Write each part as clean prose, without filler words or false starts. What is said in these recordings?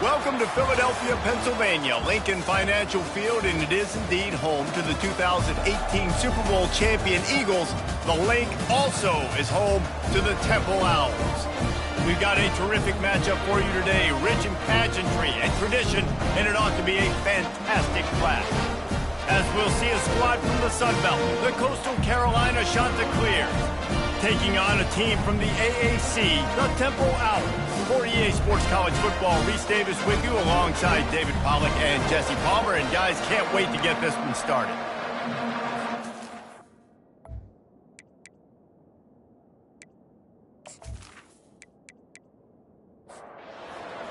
Welcome to Philadelphia, Pennsylvania, Lincoln Financial Field, and it is indeed home to the 2018 Super Bowl champion Eagles. The Link also is home to the Temple Owls. We've got a terrific matchup for you today, rich in pageantry and tradition, and it ought to be a fantastic clash. As we'll see a squad from the Sun Belt, the Coastal Carolina Chanticleers, taking on a team from the AAC, the Temple Owls. For EA Sports College Football, Reese Davis with you alongside David Pollack and Jesse Palmer. And guys, can't wait to get this one started.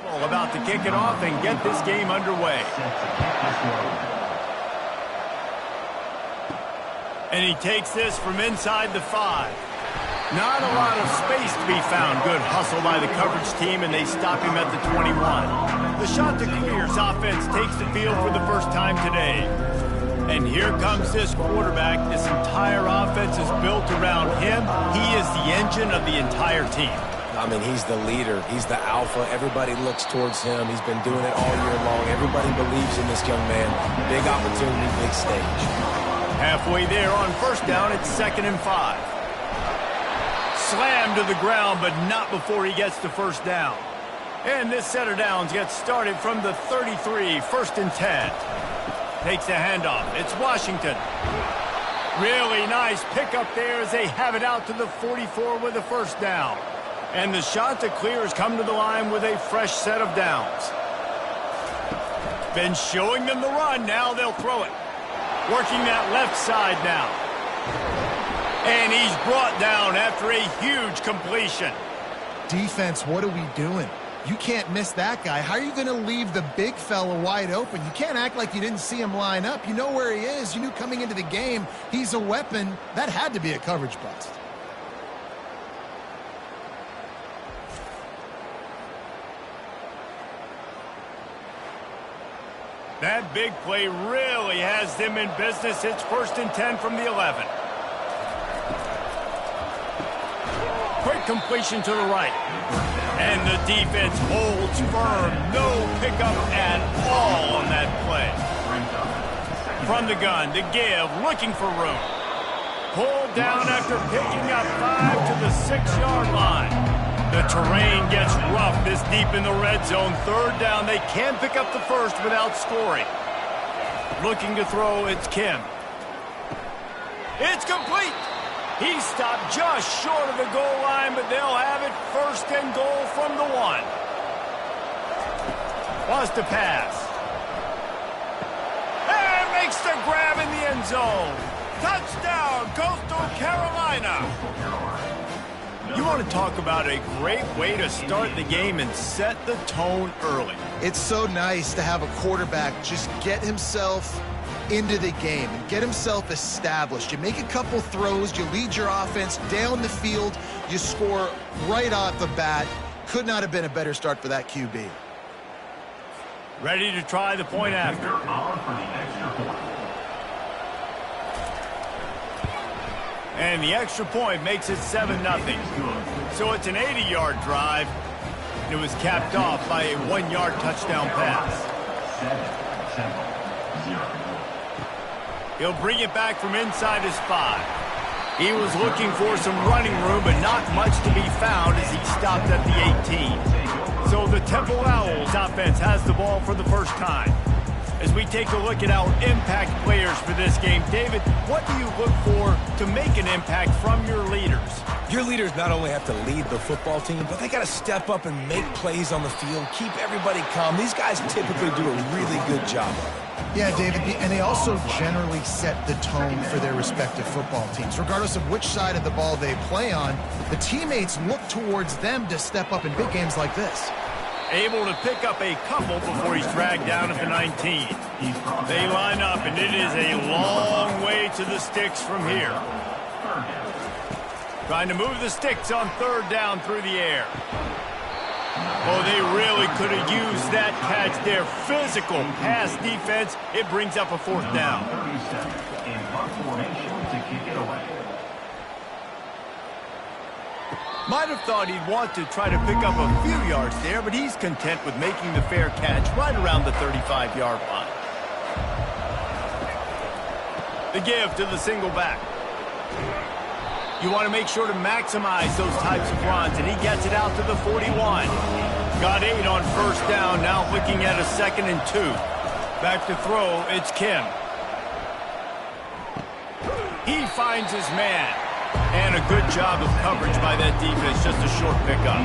Well, about to kick it off and get this game underway. And he takes this from inside the 5. Not a lot of space to be found. Good hustle by the coverage team, and they stop him at the 21. The Chanticleers offense takes the field for the first time today. And here comes this quarterback. This entire offense is built around him. He is the engine of the entire team. I mean, he's the leader. He's the alpha. Everybody looks towards him. He's been doing it all year long. Everybody believes in this young man. Big opportunity, big stage. Halfway there on first down, it's 2nd and 5. Slammed to the ground, but not before he gets to first down. And this set of downs gets started from the 33, 1st and 10. Takes the handoff. It's Washington. Really nice pickup there as they have it out to the 44 with a first down. And the Chanticleers come to the line with a fresh set of downs. Been showing them the run. Now they'll throw it. Working that left side now. And he's brought down after a huge completion. Defense, what are we doing? You can't miss that guy. How are you going to leave the big fella wide open? You can't act like you didn't see him line up. You know where he is. You knew coming into the game he's a weapon. That had to be a coverage bust. That big play really has them in business. It's 1st and 10 from the 11. Quick completion to the right. And the defense holds firm. No pickup at all on that play. From the gun, the give, looking for room. Pulled down after picking up 5 to the 6-yard line. The terrain gets rough this deep in the red zone. 3rd down, they can pick up the first without scoring. Looking to throw, it's Kim. It's complete. He stopped just short of the goal line, but they'll have it 1st and goal from the 1. Wants to pass. And makes the grab in the end zone. Touchdown, Coastal Carolina. You want to talk about a great way to start the game and set the tone early. It's so nice to have a quarterback just get himself into the game and get himself established. You make a couple throws, you lead your offense down the field, you score right off the bat. Could not have been a better start for that QB. Ready to try the point after. And the extra point makes it 7-0. So it's an 80-yard drive. It was capped off by a 1-yard touchdown pass. 7-0. He'll bring it back from inside his 5. He was looking for some running room, but not much to be found as he stopped at the 18. So the Temple Owls offense has the ball for the first time. As we take a look at our impact players for this game, David, what do you look for to make an impact from your leaders? Your leaders not only have to lead the football team, but they got to step up and make plays on the field, keep everybody calm. These guys typically do a really good job of it. Yeah, David, and they also generally set the tone for their respective football teams. Regardless of which side of the ball they play on, the teammates look towards them to step up in big games like this. Able to pick up a couple before he's dragged down at the 19. They line up, and it is a long way to the sticks from here. Trying to move the sticks on 3rd down through the air. Oh, they really could have used that catch there. Physical pass defense. It brings up a 4th down. Might have thought he'd want to try to pick up a few yards there, but he's content with making the fair catch right around the 35-yard line. The give to the single back. You want to make sure to maximize those types of runs, and he gets it out to the 41. Got 8 on first down, now looking at a 2nd and 2. Back to throw, it's Kim. He finds his man. And a good job of coverage by that defense, just a short pickup.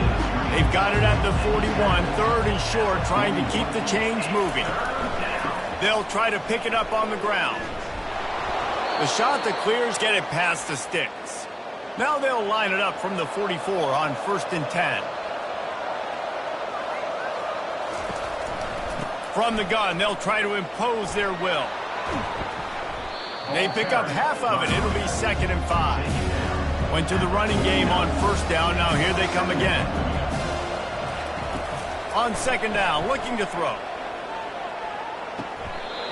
They've got it at the 41, 3rd and short, trying to keep the chains moving. They'll try to pick it up on the ground. The shot that clears, get it past the sticks. Now they'll line it up from the 44 on 1st and 10. From the gun, they'll try to impose their will. They pick up half of it. It'll be 2nd and 5. Went to the running game on first down. Now here they come again. On 2nd down, looking to throw.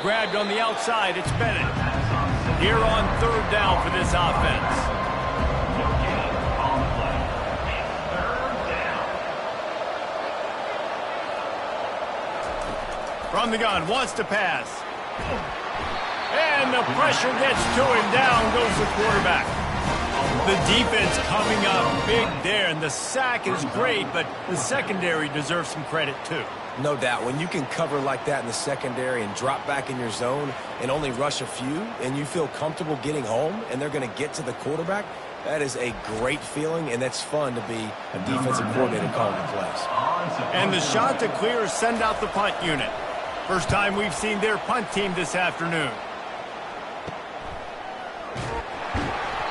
Grabbed on the outside, it's Bennett. Here on 3rd down for this offense. From the gun, wants to pass. And the pressure gets to him. Down goes the quarterback. The defense coming up big there, and the sack is great, but the secondary deserves some credit too. No doubt. When you can cover like that in the secondary and drop back in your zone and only rush a few, and you feel comfortable getting home, and they're going to get to the quarterback, that is a great feeling, and that's fun to be a defensive coordinator calling the plays. And the shot to clear is send out the punt unit. First time we've seen their punt team this afternoon.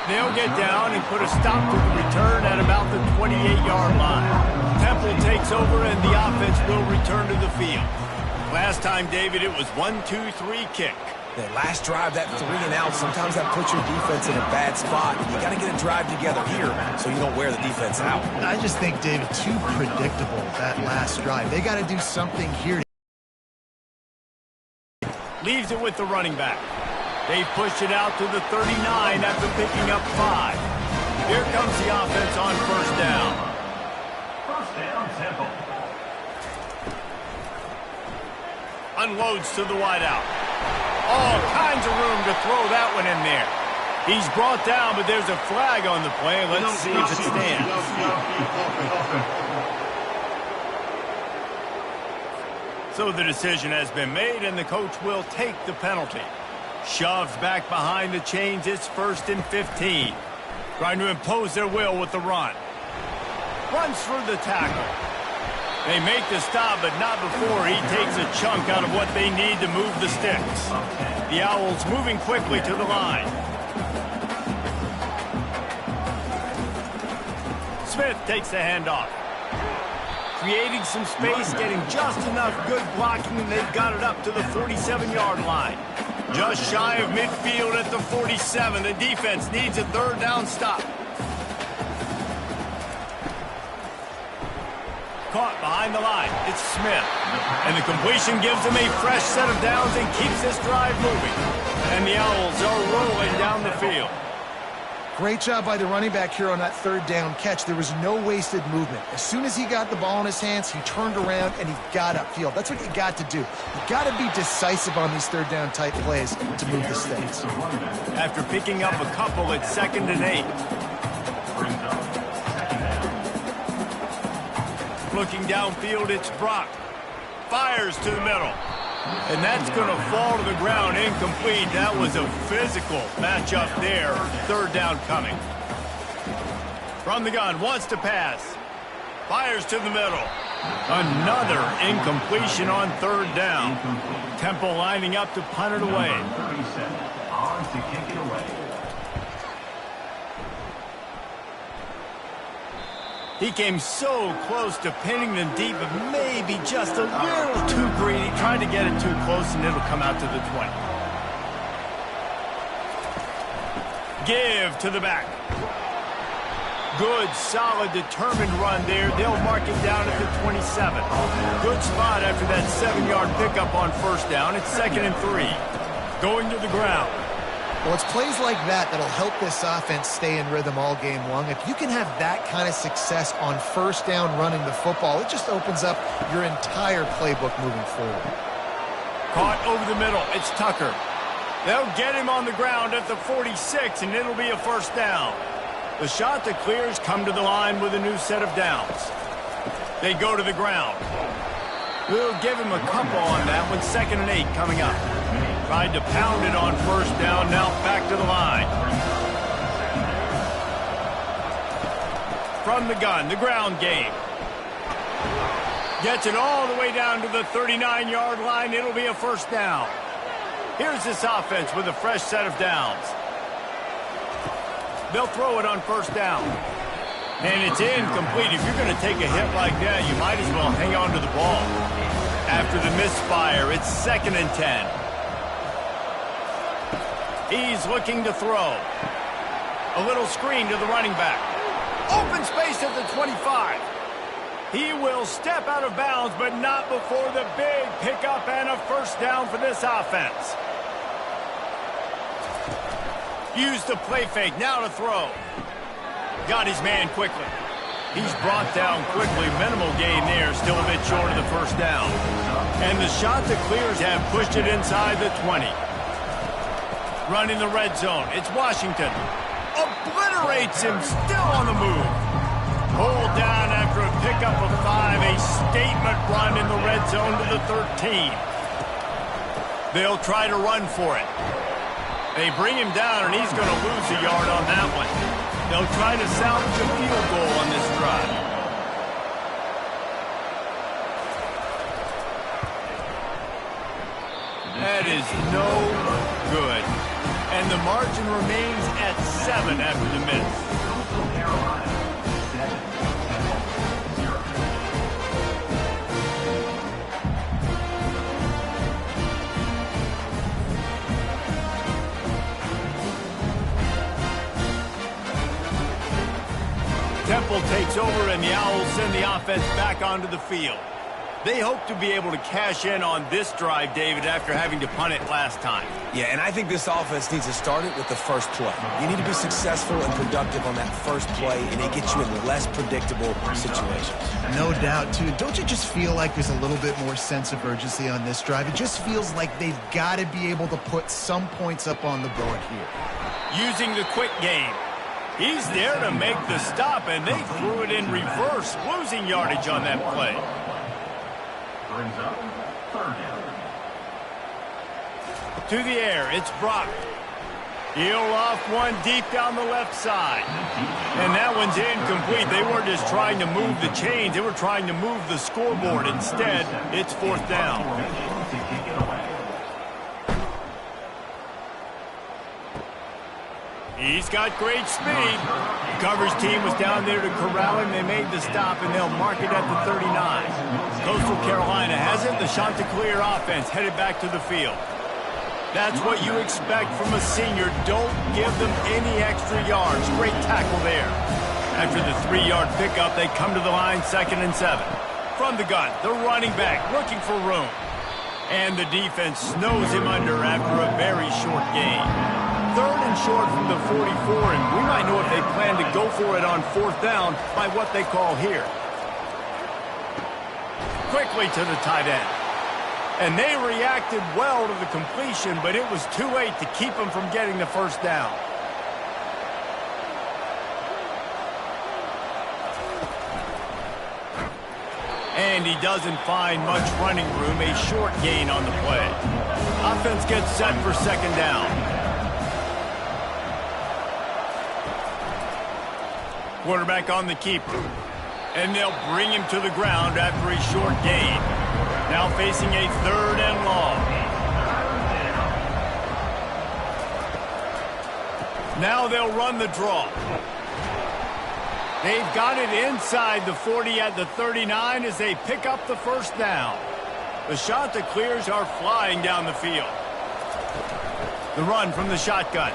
They'll get down and put a stop to the return at about the 28-yard line. Temple takes over and the offense will return to the field. Last time, David, it was 1-2-3 kick. That last drive, that 3 and out, sometimes that puts your defense in a bad spot. You got to get a drive together here so you don't wear the defense out. I just think, David, too predictable, that last drive. They got to do something here. Leaves it with the running back. They push it out to the 39 after picking up 5. Here comes the offense on first down. First down, Temple. Unloads to the wideout. All kinds of room to throw that one in there. He's brought down, but there's a flag on the play. Let's see if it stands. So the decision has been made, and the coach will take the penalty. Shoves back behind the chains. It's 1st and 15. Trying to impose their will with the run. Runs through the tackle. They make the stop, but not before he takes a chunk out of what they need to move the sticks. The Owls moving quickly to the line. Smith takes the handoff. Creating some space, getting just enough good blocking, and they've got it up to the 47-yard line. Just shy of midfield at the 47. The defense needs a 3rd down stop. Caught behind the line. It's Smith. And the completion gives them a fresh set of downs and keeps this drive moving. And the Owls are rolling down the field. Great job by the running back here on that 3rd down catch. There was no wasted movement. As soon as he got the ball in his hands, he turned around and he got upfield. That's what you got to do. You got to be decisive on these 3rd down type plays to move the stakes. After picking up a couple, it's 2nd and 8. Looking downfield, it's Brock. Fires to the middle. And that's going to fall to the ground incomplete. That was a physical matchup there. 3rd down coming. From the gun, wants to pass. Fires to the middle. Another incompletion on 3rd down. Temple lining up to punt it away. On to kick it away. He came so close to pinning them deep, but maybe just a little too greedy. Tried to get it too close, and it'll come out to the 20. Give to the back. Good, solid, determined run there. They'll mark it down at the 27. Good spot after that 7-yard pickup on first down. It's 2nd and 3. Going to the ground. Well, it's plays like that that'll help this offense stay in rhythm all game long. If you can have that kind of success on first down running the football, it just opens up your entire playbook moving forward. Caught over the middle. It's Tucker. They'll get him on the ground at the 46, and it'll be a first down. The shot that clears come to the line with a new set of downs. They go to the ground. We'll give him a couple on that one. 2nd and 8 coming up. Tried to pound it on first down, now back to the line. From the gun, the ground game. Gets it all the way down to the 39-yard line. It'll be a first down. Here's this offense with a fresh set of downs. They'll throw it on first down. And it's incomplete. If you're going to take a hit like that, you might as well hang on to the ball. After the misfire, it's 2nd and 10. He's looking to throw. A little screen to the running back. Open space at the 25. He will step out of bounds, but not before the big pickup and a first down for this offense. Use the play fake, now to throw. Got his man quickly. He's brought down quickly. Minimal gain there, still a bit short of the first down. And the shot that clears have pushed it inside the 20. Running the red zone. It's Washington. Obliterates him, still on the move. Hold down after a pickup of 5. A statement run in the red zone to the 13. They'll try to run for it. They bring him down, and he's going to lose a yard on that one. They'll try to salvage a field goal on this drive. That is no good. And the margin remains at 7 after the miss. Temple takes over, and the Owls send the offense back onto the field. They hope to be able to cash in on this drive, David, after having to punt it last time. Yeah, and I think this offense needs to start it with the first play. You need to be successful and productive on that first play, and it gets you in less predictable situations. No doubt, too. Don't you just feel like there's a little bit more sense of urgency on this drive? It just feels like they've got to be able to put some points up on the board here. Using the quick game. He's there to make the stop, and they threw it in reverse, losing yardage on that play. Brings up 3rd down. To the air, it's Brock. He'll off one deep down the left side. And that one's incomplete. They weren't just trying to move the chains. They were trying to move the scoreboard. Instead, it's 4th down. He's got great speed. The coverage team was down there to corral him. They made the stop, and they'll mark it at the 39. Coastal Carolina has it. The Chanticleer offense headed back to the field. That's what you expect from a senior. Don't give them any extra yards. Great tackle there. After the 3-yard pickup, they come to the line, 2nd and 7. From the gun, the running back looking for room. And the defense snows him under after a very short gain. 3rd and short from the 44, and we might know if they plan to go for it on 4th down by what they call here. Quickly to the tight end. And they reacted well to the completion, but it was too late to keep them from getting the first down. And he doesn't find much running room, a short gain on the play. Offense gets set for 2nd down. Quarterback on the keeper. And they'll bring him to the ground after a short gain. Now facing a 3rd and long. Now they'll run the draw. They've got it inside the 40 at the 39 as they pick up the first down. The shot that clears are flying down the field. The run from the shotgun.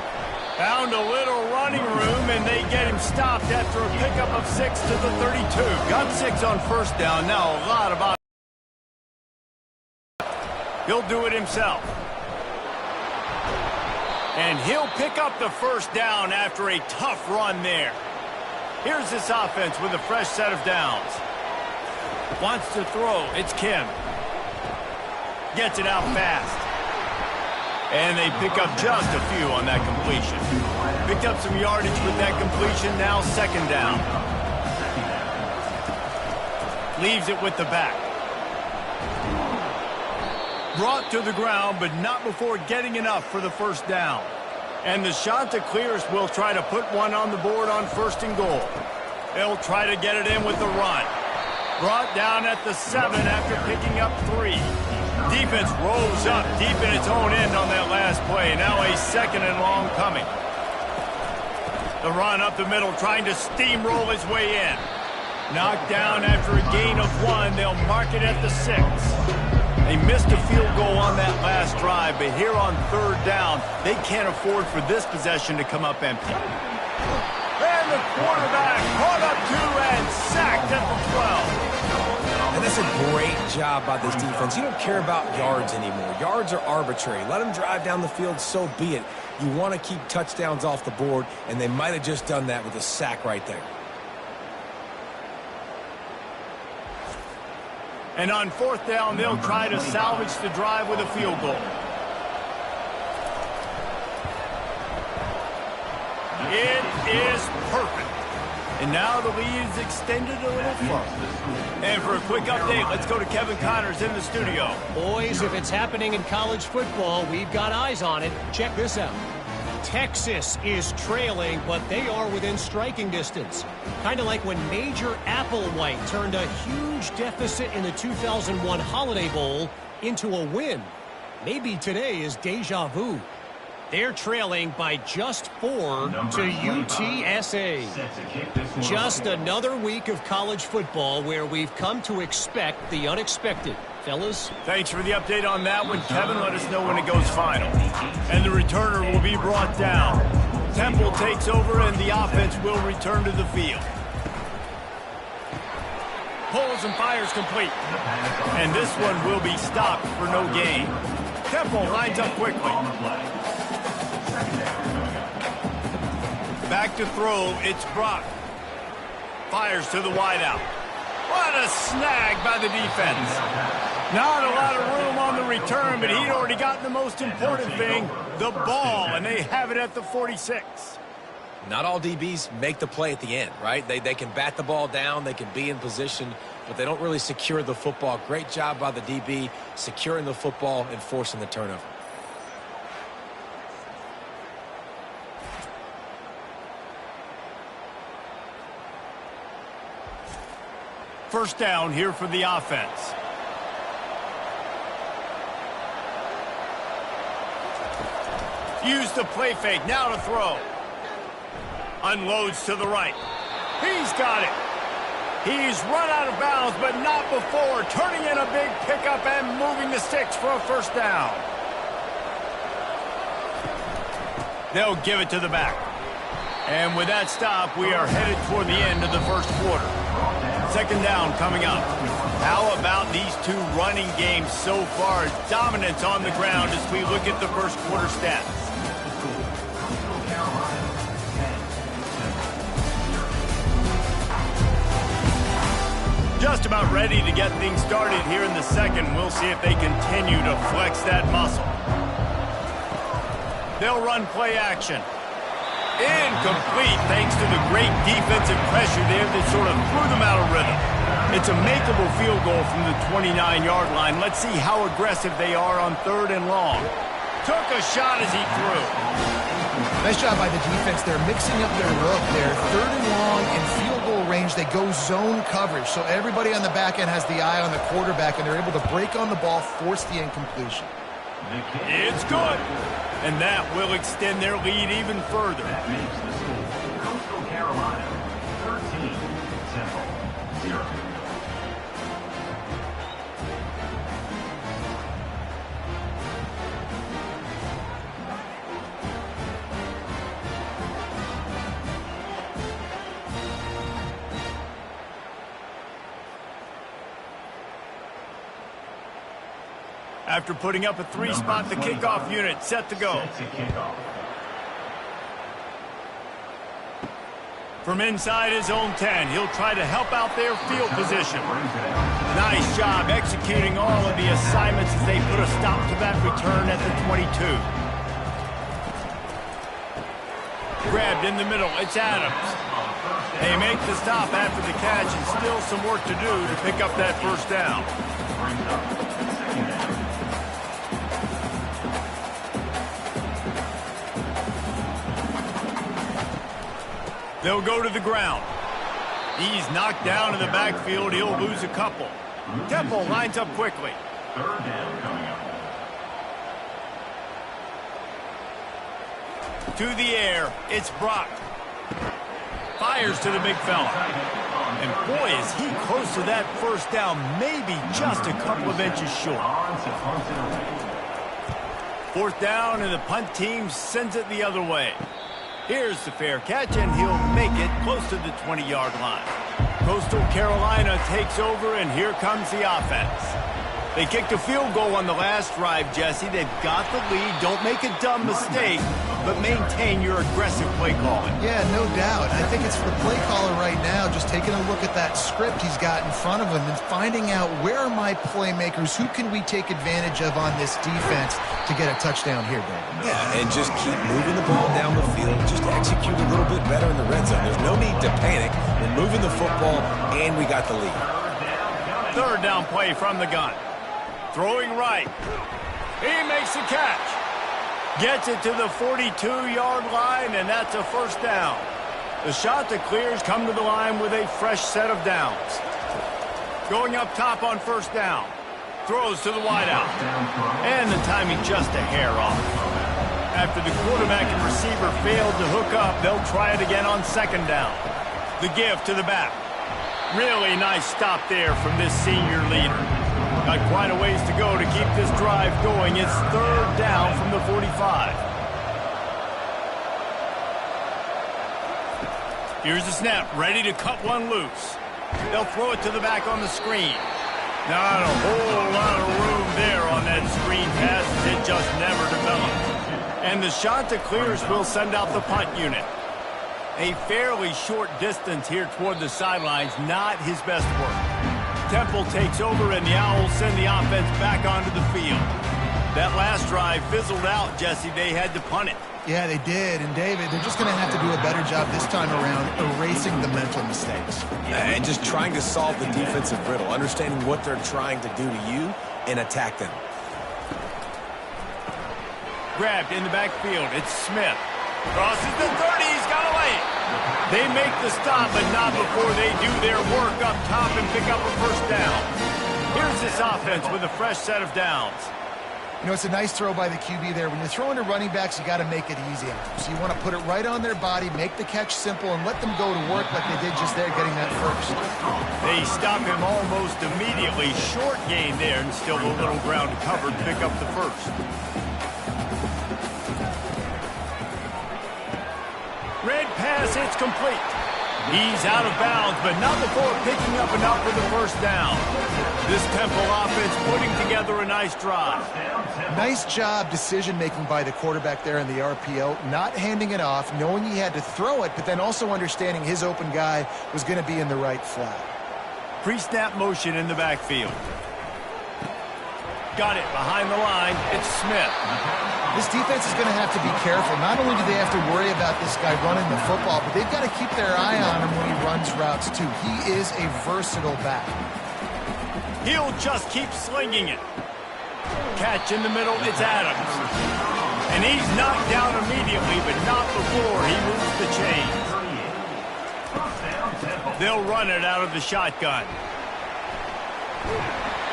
Found a little running room, and they get him stopped after a pickup of 6 to the 32. Got 6 on first down. Now a lot of... He'll do it himself. And he'll pick up the first down after a tough run there. Here's this offense with a fresh set of downs. Wants to throw. It's Kim. Gets it out fast. And they pick up just a few on that completion. Picked up some yardage with that completion. Now second down. Leaves it with the back. Brought to the ground, but not before getting enough for the first down. And the shot to clears will try to put one on the board on first and goal. They'll try to get it in with the run. Brought down at the 7 after picking up 3. Defense rolls up deep in its own end on that last play. Now a second and long coming. The run up the middle, trying to steamroll his way in. Knocked down after a gain of 1. They'll mark it at the 6. They missed a field goal on that last drive, but here on third down, they can't afford for this possession to come up empty. And the quarterback caught up 2 and sacked at the 12. And that's a great job by this defense. You don't care about yards anymore. Yards are arbitrary. Let them drive down the field, so be it. You want to keep touchdowns off the board, and they might have just done that with a sack right there. And on fourth down, they'll try to salvage the drive with a field goal. It is perfect. And now the lead is extended a little further. And for a quick update, let's go to Kevin Connors in the studio. Boys, if it's happening in college football, we've got eyes on it. Check this out. Texas is trailing, but they are within striking distance. Kind of like when Major Applewhite turned a huge deficit in the 2001 Holiday Bowl into a win. Maybe today is deja vu. They're trailing by just 4 to UTSA. Just another week of college football where we've come to expect the unexpected. Fellas? Thanks for the update on that one, Kevin. Let us know when it goes final. And the returner will be brought down. Temple takes over, and the offense will return to the field. Pulls and fires complete. And this one will be stopped for no gain. Temple lines up quickly. Back to throw, it's Brock. Fires to the wideout. What a snag by the defense. Not a lot of room on the return, but he'd already gotten the most important thing, the ball, and they have it at the 46. Not all DBs make the play at the end, right? They can bat the ball down, they can be in position, but they don't really secure the football. Great job by the DB securing the football and forcing the turnover. First down here for the offense. Use the play fake, now to throw. Unloads to the right. He's got it. He's run out of bounds, but not before turning in a big pickup and moving the sticks for a first down. They'll give it to the back. And with that stop, we are headed toward the end of the first quarter. Second down coming up. How about these two running games so far? Dominance on the ground as we look at the first quarter stats. Just about ready to get things started here in the second. We'll see if they continue to flex that muscle. They'll run play action. Incomplete thanks to the great defensive pressure there that sort of threw them out of rhythm. It's a makeable field goal from the 29-yard line. Let's see how aggressive they are on third and long. Took a shot as he threw. Nice job by the defense. They're mixing up their look there. Third and long in field goal range. They go zone coverage. So everybody on the back end has the eye on the quarterback, and they're able to break on the ball, force the incompletion. It's good. And that will extend their lead even further. That makes the score Coastal Carolina 13, Temple 0. After putting up a 3-spot, the kickoff unit set to go. From inside his own 10, he'll try to help out their field position. Nice job executing all of the assignments as they put a stop to that return at the 22. Grabbed in the middle, it's Adams. They make the stop after the catch and still some work to do to pick up that first down. They'll go to the ground. He's knocked down in the backfield. He'll lose a couple. Temple lines up quickly. Third down coming up. To the air, it's Brock. Fires to the big fella. And boy, is he close to that first down, maybe just a couple of inches short. Fourth down, and the punt team sends it the other way. Here's the fair catch, and he'll make it close to the 20-yard line. Coastal Carolina takes over, and here comes the offense. They kicked a field goal on the last drive, Jesse. They've got the lead. Don't make a dumb mistake, but maintain your aggressive play calling. Yeah, no doubt. I think it's for the play caller right now, just taking a look at that script he's got in front of him and finding out where are my playmakers, who can we take advantage of on this defense to get a touchdown here, David. Yeah, and just keep moving the ball down the field. Just execute a little bit better in the red zone. There's no need to panic. We're moving the football, and we got the lead. Third down play from the gun. Throwing right. He makes the catch. Gets it to the 42-yard line, and that's a first down. The shot that clears come to the line with a fresh set of downs. Going up top on first down. Throws to the wideout. And the timing just a hair off. After the quarterback and receiver failed to hook up, they'll try it again on second down. The give to the back. Really nice stop there from this senior leader. Got quite a ways to go to keep this drive going. It's third down from the 45. Here's the snap, ready to cut one loose. They'll throw it to the back on the screen. Not a whole lot of room there on that screen pass. It just never developed. And the shot that clears will send out the punt unit. A fairly short distance here toward the sidelines, not his best work. Temple takes over, and the Owls send the offense back onto the field. That last drive fizzled out, Jesse. They had to punt it. Yeah, they did. And, David, they're just going to have to do a better job this time around erasing the mental mistakes. And just trying to solve the defensive riddle, understanding what they're trying to do to you and attack them. Grabbed in the backfield. It's Smith. Crosses the 30. He's got away. They make the stop, but not before they do their work up top and pick up a first down. Here's this offense with a fresh set of downs. You know, it's a nice throw by the QB there. When you're throwing to running backs, you got to make it easy on them. So you want to put it right on their body, make the catch simple, and let them go to work like they did just there getting that first. They stop him almost immediately. Short gain there, and still a little ground covered to pick up the first. Red pass, it's complete. He's out of bounds, but not before picking up enough for the first down. This Temple offense putting together a nice drive. Nice job decision-making by the quarterback there in the RPO, not handing it off, knowing he had to throw it, but then also understanding his open guy was going to be in the right flat. Pre-snap motion in the backfield. Got it behind the line. It's Smith. This defense is going to have to be careful. Not only do they have to worry about this guy running the football, but they've got to keep their eye on him when he runs routes too. He is a versatile back. He'll just keep slinging it. Catch in the middle, it's Adams. And he's knocked down immediately, but not before he moves the chains. They'll run it out of the shotgun.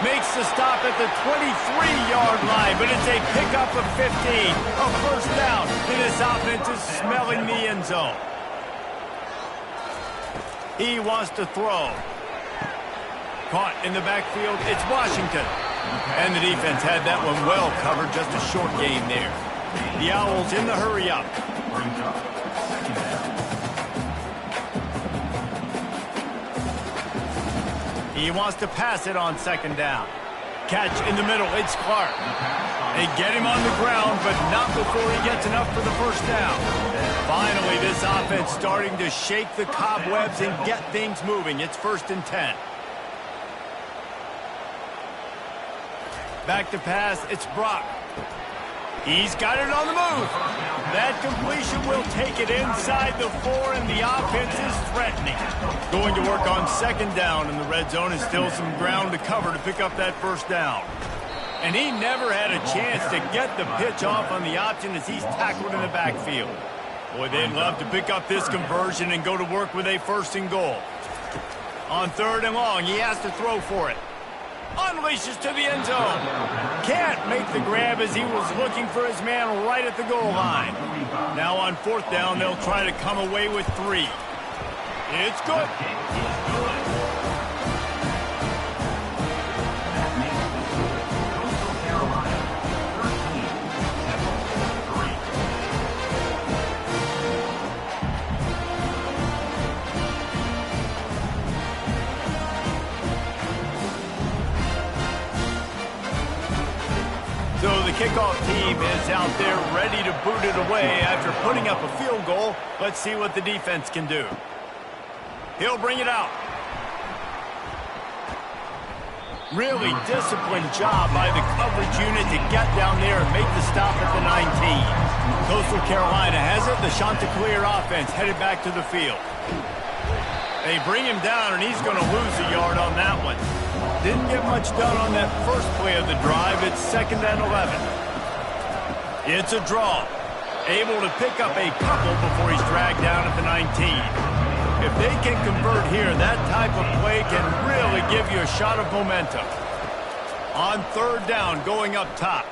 Makes the stop at the 23-yard line, but it's a pickup of 15. A first down, and this offense is smelling the end zone. He wants to throw. Caught in the backfield, it's Washington. And the defense had that one well covered, just a short gain there. The Owls in the hurry up. He wants to pass it on second down. Catch in the middle. It's Clark. They get him on the ground, but not before he gets enough for the first down. Finally, this offense starting to shake the cobwebs and get things moving. It's 1st and 10. Back to pass. It's Brock. He's got it on the move. That completion will take it inside the 4, and the offense is threatening. Going to work on 2nd down, and the red zone is still some ground to cover to pick up that 1st down. And he never had a chance to get the pitch off on the option as he's tackled in the backfield. Boy, they'd love to pick up this conversion and go to work with a 1st and goal. On 3rd and long, he has to throw for it. Unleashes to the end zone. Can't make the grab as he was looking for his man right at the goal line. Now on 4th down, they'll try to come away with 3. It's good. So the kickoff team is out there ready to boot it away after putting up a field goal. Let's see what the defense can do. He'll bring it out. Really disciplined job by the coverage unit to get down there and make the stop at the 19. Coastal Carolina has it. The Chanticleer offense headed back to the field. They bring him down, and he's going to lose a yard on that one. Didn't get much done on that first play of the drive. It's 2nd and 11. It's a draw. Able to pick up a couple before he's dragged down at the 19. If they can convert here, that type of play can really give you a shot of momentum. On 3rd down, going up top.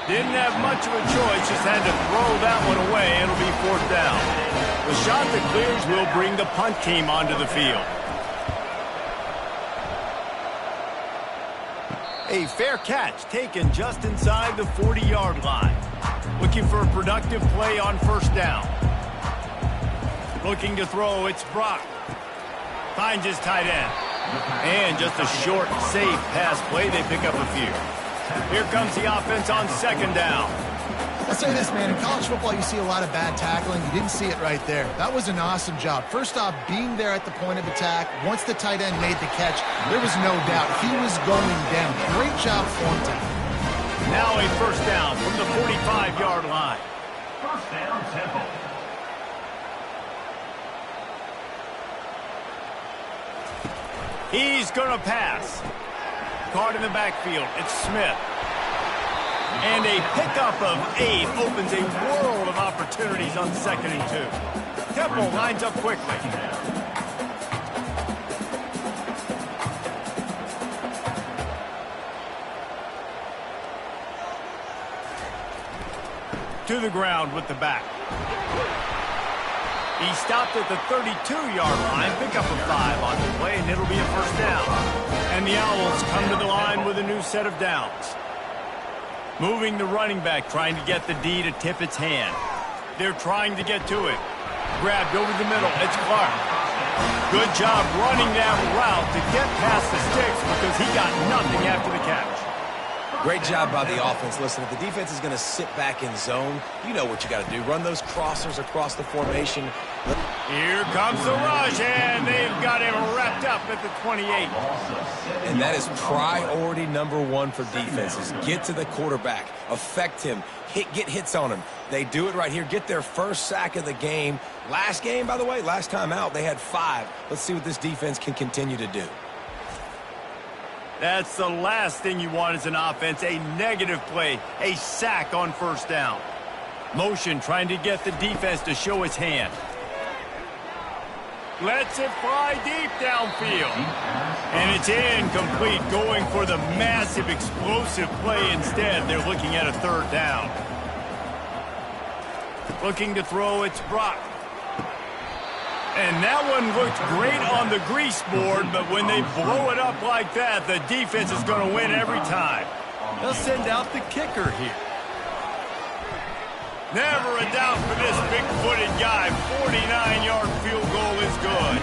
Didn't have much of a choice, just had to throw that one away. It'll be 4th down. The Chanticleers will bring the punt team onto the field. A fair catch taken just inside the 40-yard line. Looking for a productive play on 1st down. Looking to throw, it's Brock. Finds his tight end. And just a short, safe pass play. They pick up a few. Here comes the offense on 2nd down. I'll say this, man. In college football, you see a lot of bad tackling. You didn't see it right there. That was an awesome job. First off, being there at the point of attack. Once the tight end made the catch, there was no doubt he was going down. Great job form tackle. Now a 1st down from the 45-yard line. 1st down, Temple. He's going to pass. Caught in the backfield. It's Smith. And a pickup of 8 opens a world of opportunities on 2nd and 2. Temple lines up quickly. To the ground with the back. He stopped at the 32-yard line. Pick up a 5 on the play, and it'll be a 1st down. And the Owls come to the line with a new set of downs. Moving the running back, trying to get the D to tip its hand. They're trying to get to it. Grabbed over the middle. It's Clark. Good job running that route to get past the sticks because he got nothing after the catch. Great job by the offense. Listen, if the defense is going to sit back in zone, you know what you got to do. Run those crossers across the formation. Here comes the rush, and they've got him wrapped up at the 28. And that is priority #1 for defenses. Get to the quarterback. Affect him. Get hits on him. They do it right here. Get their 1st sack of the game. Last game, by the way, last time out, they had 5. Let's see what this defense can continue to do. That's the last thing you want as an offense, a negative play, a sack on 1st down. Motion trying to get the defense to show its hand. Lets it fly deep downfield. And it's incomplete, going for the massive explosive play instead. They're looking at a 3rd down. Looking to throw, it's Brock. And that one looked great on the grease board, but when they blow it up like that, the defense is going to win every time. They'll send out the kicker here. Never a doubt for this big-footed guy. 49-yard field goal is good.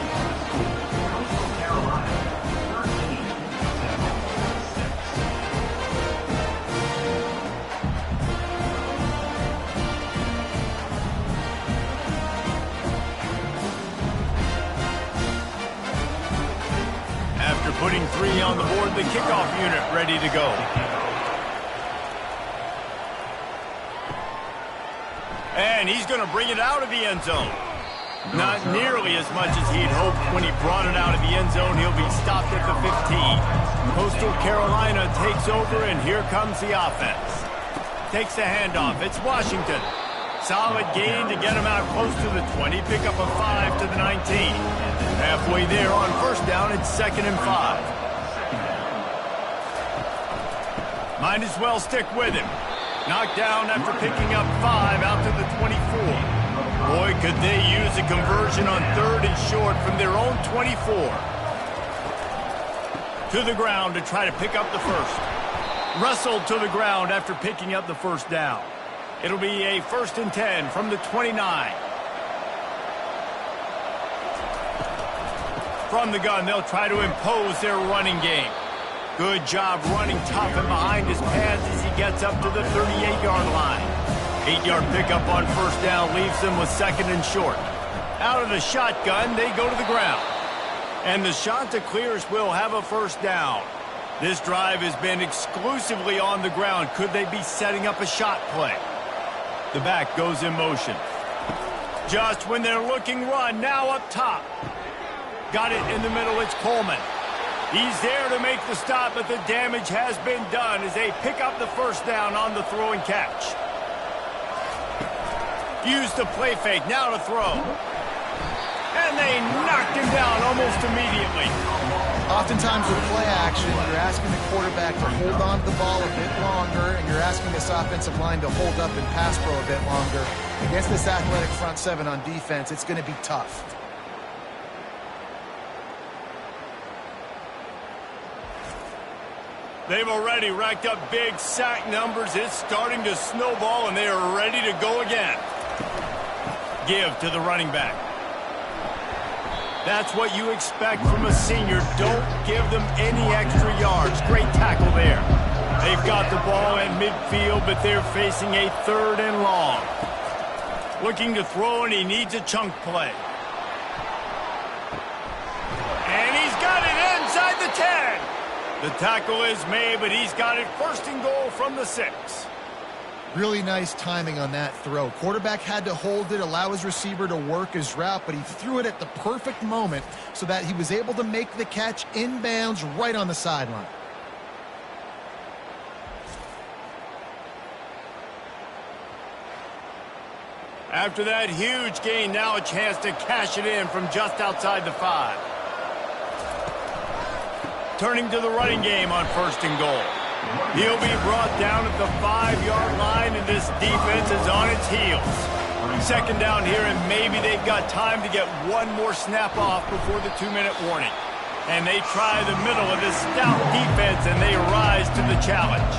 on the board, the kickoff unit ready to go. And he's going to bring it out of the end zone. Not nearly as much as he'd hoped when he brought it out of the end zone. He'll be stopped at the 15. Coastal Carolina takes over, and here comes the offense. Takes the handoff. It's Washington. Solid gain to get him out close to the 20. Pick up a 5 to the 19. Halfway there on first down, it's 2nd and 5. Might as well stick with him. Knocked down after picking up 5 out to the 24. Boy, could they use a conversion on 3rd and short from their own 24. To the ground to try to pick up the first. Wrestled to the ground after picking up the first down. It'll be a 1st and 10 from the 29. From the gun, they'll try to impose their running game. Good job running tough and behind his pads as he gets up to the 38-yard line. 8-yard pickup on first down leaves them with 2nd and short. Out of the shotgun, they go to the ground. And the Chanticleers will have a first down. This drive has been exclusively on the ground. Could they be setting up a shot play? The back goes in motion. Just when they're looking run, now up top. Got it in the middle, it's Coleman. He's there to make the stop, but the damage has been done as they pick up the first down on the throw and catch. Use the play fake, now to throw. And they knocked him down almost immediately. Oftentimes with play action, you're asking the quarterback to hold on to the ball a bit longer, and you're asking this offensive line to hold up and pass pro a bit longer. Against this athletic front seven on defense, it's going to be tough. They've already racked up big sack numbers. It's starting to snowball, and they are ready to go again. Give to the running back. That's what you expect from a senior. Don't give them any extra yards. Great tackle there. They've got the ball at midfield, but they're facing a 3rd and long. Looking to throw, and he needs a chunk play. And he's got it inside the 10. The tackle is made, but he's got it 1st and goal from the 6. Really nice timing on that throw. Quarterback had to hold it, allow his receiver to work his route, but he threw it at the perfect moment so that he was able to make the catch inbounds right on the sideline. After that huge gain, now a chance to cash it in from just outside the 5. Turning to the running game on 1st and goal. He'll be brought down at the 5-yard line, and this defense is on its heels. 2nd down here, and maybe they've got time to get one more snap off before the 2-minute warning. And they try the middle of this stout defense, and they rise to the challenge.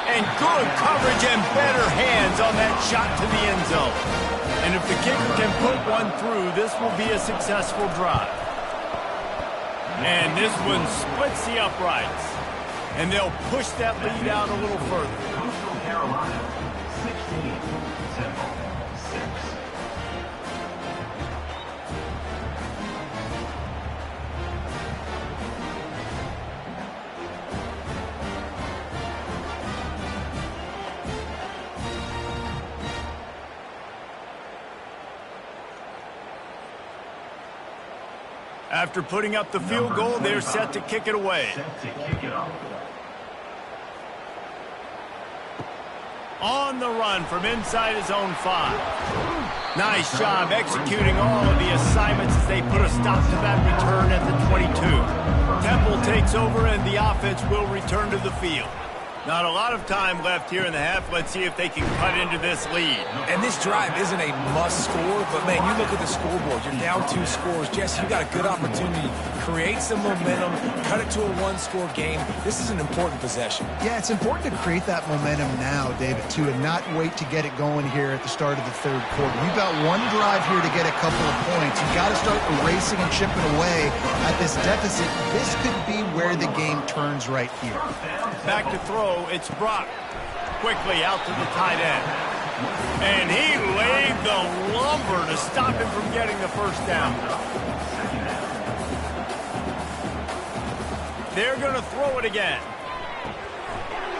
And good coverage and better hands on that shot to the end zone. And if the kicker can put one through, this will be a successful drive. And this one splits the uprights. And they'll push that lead out a little further. Coastal Carolina, 16, Temple, 6. After putting up the field goal, they're set to kick it away. On the run from inside his own 5. Nice job executing all of the assignments as they put a stop to that return at the 22. Temple takes over, and the offense will return to the field. Not a lot of time left here in the half. Let's see if they can cut into this lead. And this drive isn't a must score, but man, you look at the scoreboard. You're down 2 scores. Jesse, you got a good opportunity. Create some momentum. Cut it to a 1-score game. This is an important possession. Yeah, it's important to create that momentum now, David, too, and not wait to get it going here at the start of the 3rd quarter. You've got one drive here to get a couple of points. You've got to start erasing and chipping away at this deficit. This could be where the game turns right here. Back to throw, it's Brock. Quickly out to the tight end. And he laid the lumber to stop him from getting the first down. They're going to throw it again.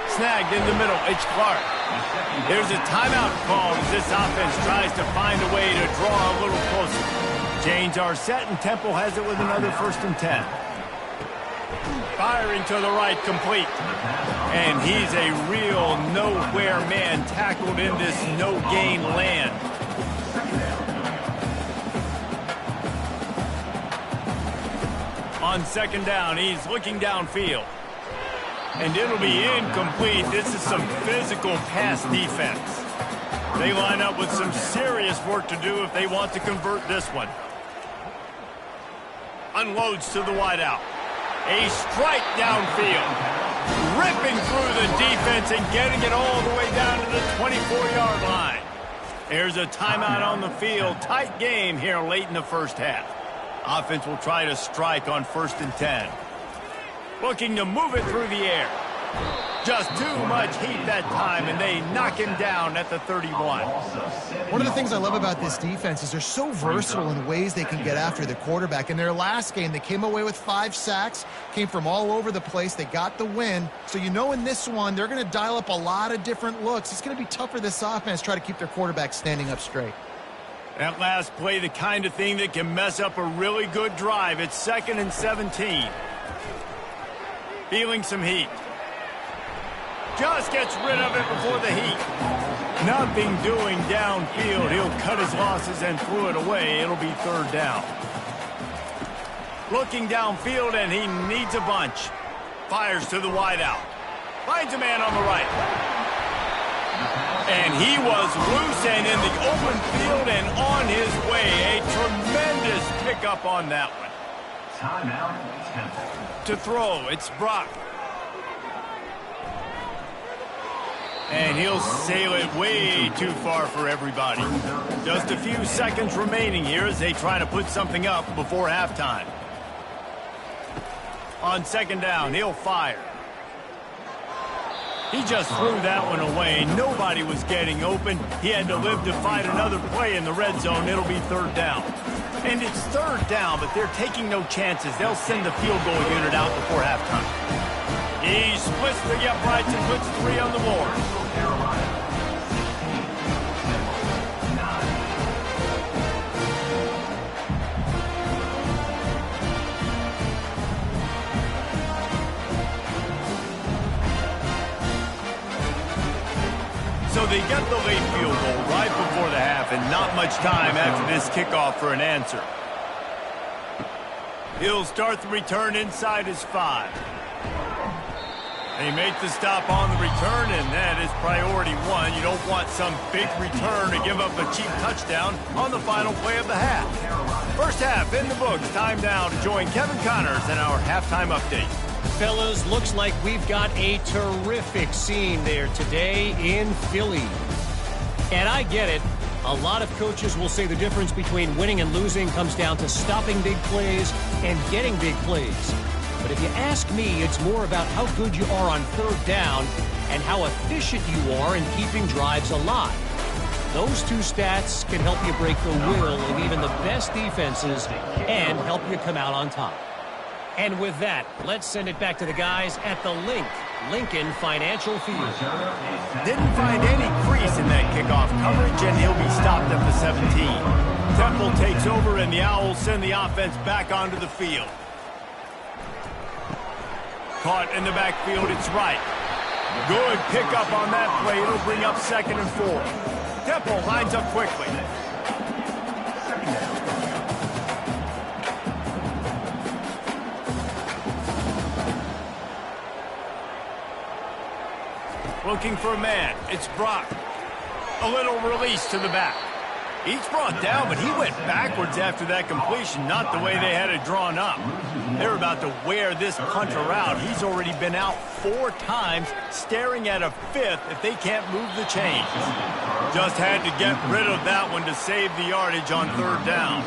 Snagged in the middle. It's Clark. There's a timeout called as this offense tries to find a way to draw a little closer. Chains are set, and Temple has it with another 1st and 10. Firing to the right, complete. And he's a real nowhere man tackled in this no-gain land. On 2nd down, he's looking downfield. And it'll be incomplete. This is some physical pass defense. They line up with some serious work to do if they want to convert this one. Unloads to the wideout. A strike downfield. Ripping through the defense and getting it all the way down to the 24-yard line. There's a timeout on the field. Tight game here late in the first half. Offense will try to strike on 1st and 10. Looking to move it through the air. Just too much heat that time, and they knock him down at the 31. One of the things I love about this defense is they're so versatile in ways they can get after the quarterback. In their last game, they came away with 5 sacks, came from all over the place. They got the win. So you know in this one, they're going to dial up a lot of different looks. It's going to be tough for this offense to try to keep their quarterback standing up straight. That last play, the kind of thing that can mess up a really good drive. It's 2nd and 17. Feeling some heat. Just gets rid of it before the heat. Nothing doing downfield. He'll cut his losses and throw it away. It'll be 3rd down. Looking downfield, and he needs a bunch. Fires to the wideout. Finds a man on the right. And he was loose and in the open field and on his way. A tremendous pickup on that one. Timeout, Temple. To throw, it's Brock. And he'll sail it way too far for everybody. Just a few seconds remaining here as they try to put something up before halftime. On 2nd down, he'll fire. He just threw that one away. Nobody was getting open. He had to live to fight another play in the red zone. It'll be 3rd down. And it's 3rd down, but they're taking no chances. They'll send the field goal unit out before halftime. He splits the uprights and puts 3 on the board. So they get the late field goal right before the half, and not much time after this kickoff for an answer. He'll start the return inside his 5. They make the stop on the return, and that is priority 1. You don't want some big return to give up a cheap touchdown on the final play of the half. First half in the books. Time now to join Kevin Connors in our halftime update. Fellas, looks like we've got a terrific scene there today in Philly. And I get it. A lot of coaches will say the difference between winning and losing comes down to stopping big plays and getting big plays. But if you ask me, it's more about how good you are on 3rd down and how efficient you are in keeping drives alive. Those 2 stats can help you break the will of even the best defenses and help you come out on top. And with that, let's send it back to the guys at the Lincoln Financial Field. Didn't find any crease in that kickoff coverage, and he'll be stopped at the 17. Temple takes over, and the Owls send the offense back onto the field. Caught in the backfield, it's right. Good pickup on that play. It'll bring up 2nd and 4. Temple lines up quickly. Looking for a man. It's Brock. A little release to the back. He's brought down, but he went backwards after that completion, not the way they had it drawn up. They're about to wear this punter out. He's already been out 4 times, staring at a 5th if they can't move the chains. Just had to get rid of that one to save the yardage on 3rd down.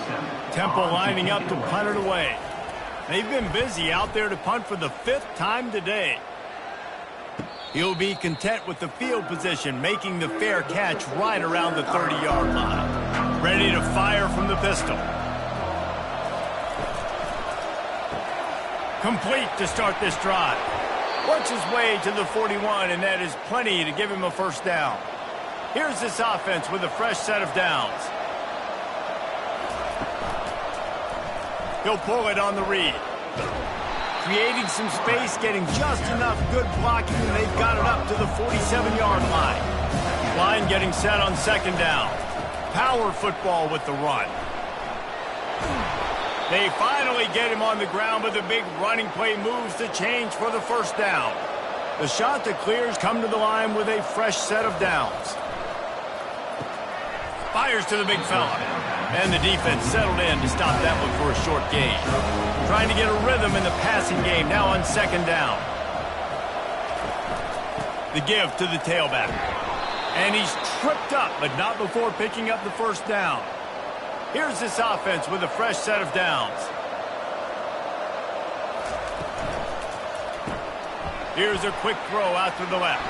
Temple lining up to punt it away. They've been busy out there to punt for the 5th time today. He'll be content with the field position, making the fair catch right around the 30-yard line. Ready to fire from the pistol. Complete to start this drive. Works his way to the 41, and that is plenty to give him a first down. Here's this offense with a fresh set of downs. He'll pull it on the read. Creating some space, getting just enough good blocking, and they've got it up to the 47-yard line. Line getting set on second down. Power football with the run. They finally get him on the ground, but the big running play moves the change for the first down. The Chanticleers come to the line with a fresh set of downs. Fires to the big fella. And the defense settled in to stop that one for a short gain. Trying to get a rhythm in the passing game now on second down. The give to the tailback. And he's tripped up, but not before picking up the first down. Here's this offense with a fresh set of downs. Here's a quick throw out to the left.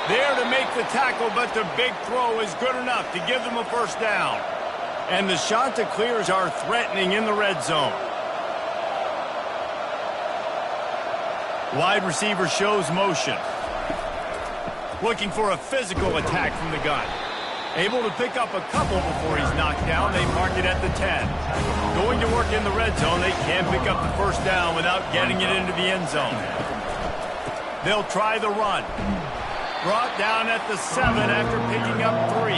There to make the tackle, but the big throw is good enough to give them a first down. And the Chanticleers are threatening in the red zone. Wide receiver shows motion. Looking for a physical attack from the gun. Able to pick up a couple before he's knocked down. They mark it at the 10. Going to work in the red zone. They can't pick up the first down without getting it into the end zone. They'll try the run. Brought down at the 7 after picking up 3.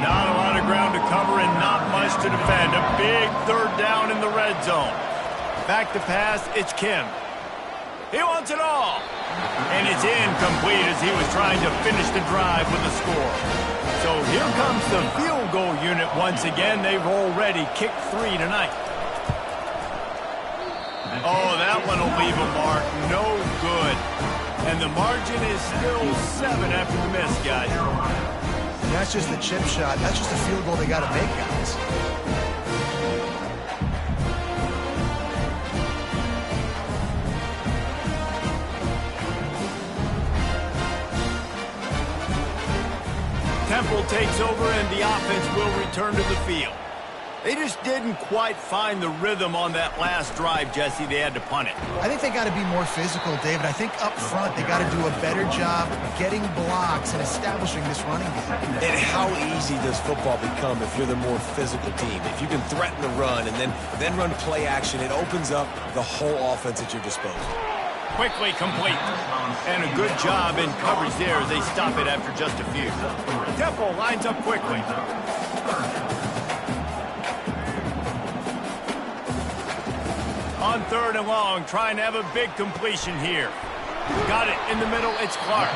Not a lot of ground to cover and not much to defend. A big third down in the red zone. Back to pass, it's Kim. He wants it all. And it's incomplete as he was trying to finish the drive with a score. So here comes the field goal unit once again. They've already kicked 3 tonight. Oh, that one will leave a mark. No good. And the margin is still 7 after the miss, guys. That's just the chip shot. That's just a field goal they got to make, guys. Temple takes over and the offense will return to the field. They just didn't quite find the rhythm on that last drive, Jesse. They had to punt it. I think they got to be more physical, David. I think up front they got to do a better job getting blocks and establishing this running game. And how easy does football become if you're the more physical team? If you can threaten the run and then run play action, it opens up the whole offense at your disposal. Quickly complete. And a good job in coverage there as they stop it after just a few. Temple lines up quickly. On third and long, trying to have a big completion here. Got it in the middle, it's Clark.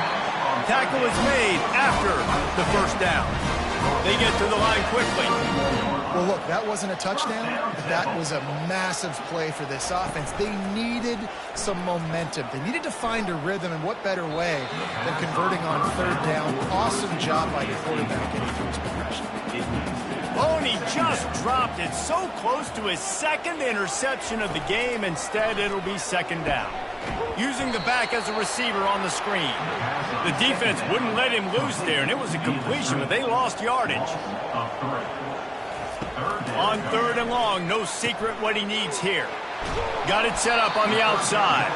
Tackle is made after the first down. They get to the line quickly. Well, look, that wasn't a touchdown, but that was a massive play for this offense. They needed some momentum. They needed to find a rhythm, and what better way than converting on third down. Awesome job by the quarterback getting through his progression. Oh, and he just dropped it so close to his second interception of the game. Instead, it'll be second down. Using the back as a receiver on the screen. The defense wouldn't let him loose there, and it was a completion, but they lost yardage. On third and long, no secret what he needs here. Got it set up on the outside.